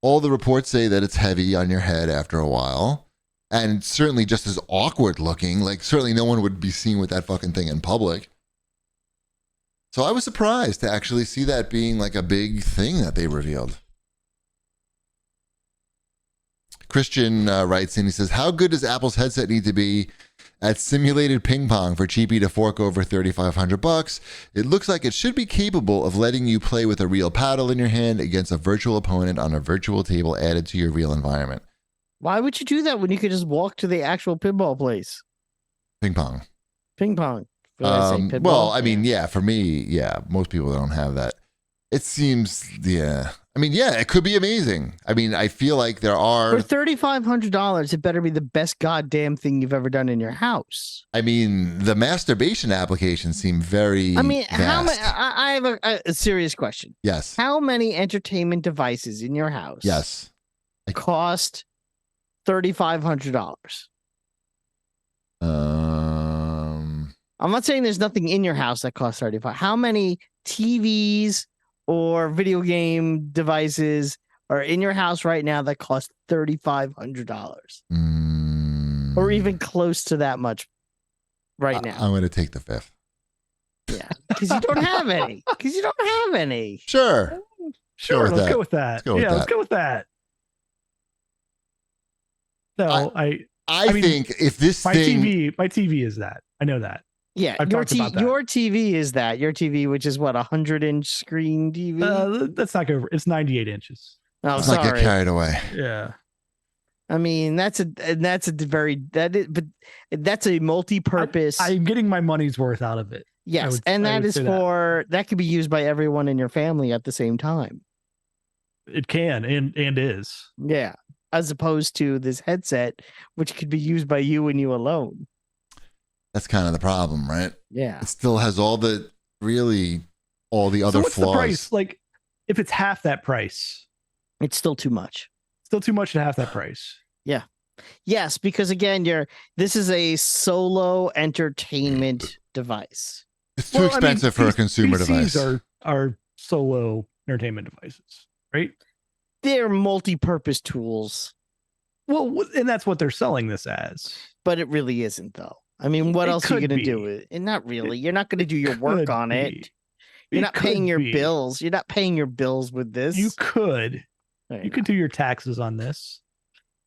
all the reports say that it's heavy on your head after a while, and certainly just as awkward looking. Like certainly no one would be seen with that fucking thing in public. So I was surprised to actually see that being like a big thing that they revealed. Christian writes in, he says, how good does Apple's headset need to be at simulated ping pong for cheapy to fork over $3,500? It looks like it should be capable of letting you play with a real paddle in your hand against a virtual opponent on a virtual table added to your real environment. Why would you do that when you could just walk to the actual pinball place? Ping pong. Ping pong. Did I say pinball? Well, I mean, yeah, for me, yeah, most people don't have that. It seems, yeah. I mean, yeah, it could be amazing. I mean, I feel like there are. For $3,500, it better be the best goddamn thing you've ever done in your house. I mean, the masturbation applications seem very. I mean, how many? vast. I have a serious question. Yes. How many entertainment devices in your house? Yes. Cost $3,500. I'm not saying there's nothing in your house that costs $35. How many TVs or video game devices are in your house right now that cost $3,500 or even close to that much right now? I'm going to take the fifth. Yeah, because you don't have any. Because you don't have any. Sure. Sure, with let's that. go with that. Let's go with yeah, let's that. go with that. No, I mean, think if this my thing. TV is that. I know that. Yeah, I've talked about that. your TV is that. Your TV, which is what, 100-inch screen TV? Let's not go over. It's 98 inches. Oh, Let's not get sorry. carried away. Yeah. I mean, that's a multi-purpose. I'm getting my money's worth out of it. Yes, I and that would is say that. that could be used by everyone in your family at the same time. It can and is. Yeah, as opposed to this headset, which could be used by you and you alone. That's kind of the problem, right? Yeah, It still has all the other So what's flaws. the price? Like, if it's half that price, it's still too much. still too much at half that price. Yes, because again, this is a solo entertainment device. It's too expensive for a consumer PCs device. are solo entertainment devices, right? They're multi-purpose tools, Well, and that's what they're selling this as. but it really isn't though. I mean, what It else are you could going to do be. with it? And not really. You're not going to do your work Could on it. be. You're It not paying could your be. bills. You're not paying your bills with this. You could. No, you're You could not. do your taxes on this.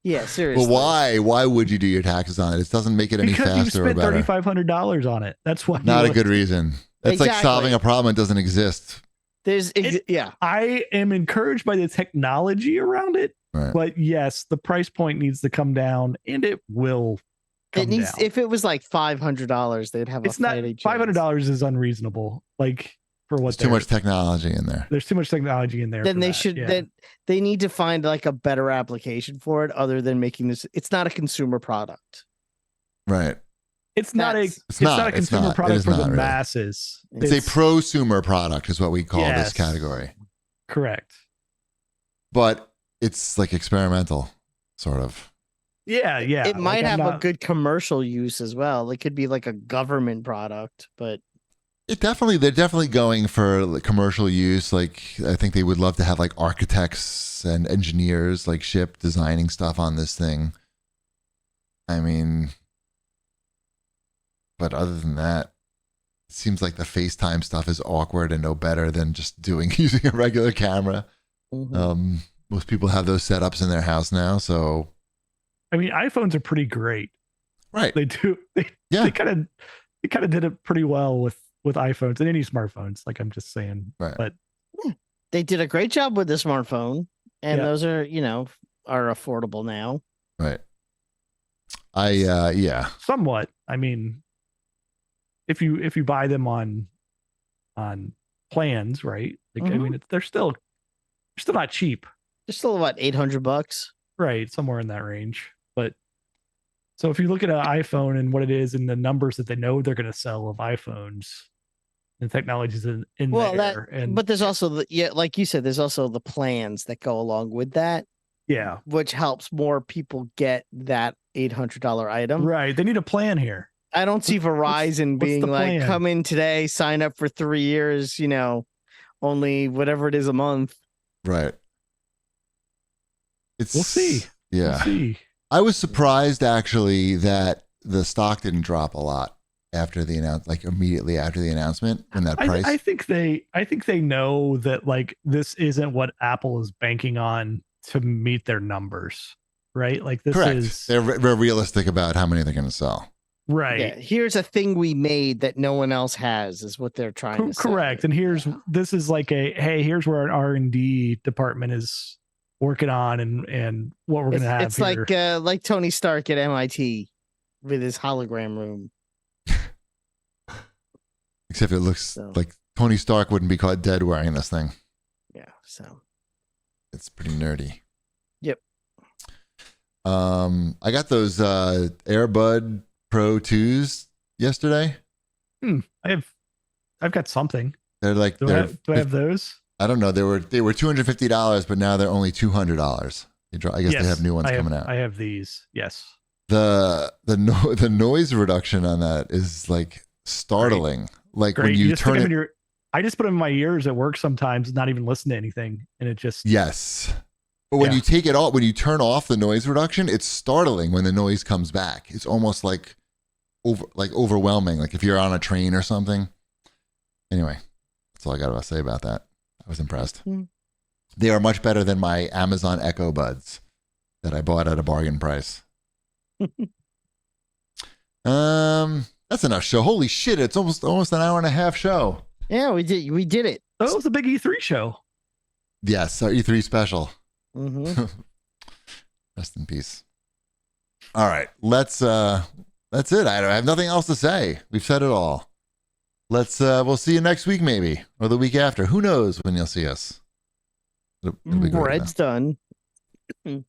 Yeah, seriously. But why? Why would you do your taxes on it? It doesn't make it any Because you faster or spent better. $3,500 on it. That's why. Not you a good reason. That's like Exactly. solving a problem that doesn't exist. There's yeah. I am encouraged by the technology around it, Right. but yes, the price point needs to come down, and it will come It needs. down. If it was like $500, they'd have It's a not fighting chance. $500 is unreasonable. Like for what There's too much technology in there. There's too much technology in there. Then for they that, should. yeah. Then they need to find like a better application for it, other than making this. It's not a consumer product. Right. It's not a. That's- It's not a It's consumer not. It product is for the not really. masses. It's a prosumer product is what we call Yes. this category. Correct. But it's like experimental, sort of. Yeah, yeah. It might I'm have a not- good commercial use as well. It could be like a government product, but They're definitely going for like commercial use. Like I think they would love to have like architects and engineers like ship designing stuff on this thing. I mean, but other than that, it seems like the FaceTime stuff is awkward and no better than just using a regular camera. Most people have those setups in their house now, so I mean, iPhones are pretty great. right. They do. Yeah. They kind of did it pretty well with iPhones and any smartphones. Like I'm just saying. Right. But they did a great job with the smartphone, and Yeah. those are are affordable now. Right. Yeah. somewhat. I mean, if you buy them on plans, right? Like I Mhm. mean, they're still not cheap, They're still what, $800? right? Somewhere in that range. But so if you look at an iPhone and what it is and the numbers that they know they're going to sell of iPhones, the technology's in Well, there, and But there's also like you said, there's also the plans that go along with that, yeah, which helps more people get that $800 item. right. They need a plan here. I don't see Verizon what's being the like, plan? come in today, sign up for 3 years, only whatever it is a month. Right. We'll see. Yeah. We'll see. I was surprised actually that the stock didn't drop a lot after the like immediately after the announcement when that price. I think they know that like this isn't what Apple is banking on to meet their numbers, right? Like this Correct. is They're realistic about how many they're going to sell. right. Yeah, here's a thing we made that no one else has, is what they're trying to say. Correct. And this is like here's where an R&D department is working on and what we're going to have It's here. like Tony Stark at MIT with his hologram room. Except it looks So. like Tony Stark wouldn't be caught dead wearing this thing. Yeah, so It's pretty nerdy. Yep. I got those Airbud Pro 2s yesterday. I've got something. They're like Do I have those? I don't know. They were $250, but now they're only $200. I guess Yes, they have new ones coming out. I have these. Yes. The noise reduction on that is like startling. Like Great. when you just put turn them it. in I just put them in my ears at work sometimes, not even listen to anything, and it just Yes. But when Yeah. you take it off, when you turn off the noise reduction, it's startling when the noise comes back. It's almost like overwhelming. Like if you're on a train or something. Anyway, that's all I got to say about that. I was impressed. They are much better than my Amazon Echo Buds that I bought at a bargain price. That's enough show. Holy shit! It's almost an hour and a half show. yeah, we did it. oh, it was a big E3 show. Yes, our E3 special. hmm Rest in peace. All right, that's it. I have nothing else to say. We've said it all. We'll see you next week maybe, or the week after. Who knows when you'll see us? It'll be great, Bread's done. though.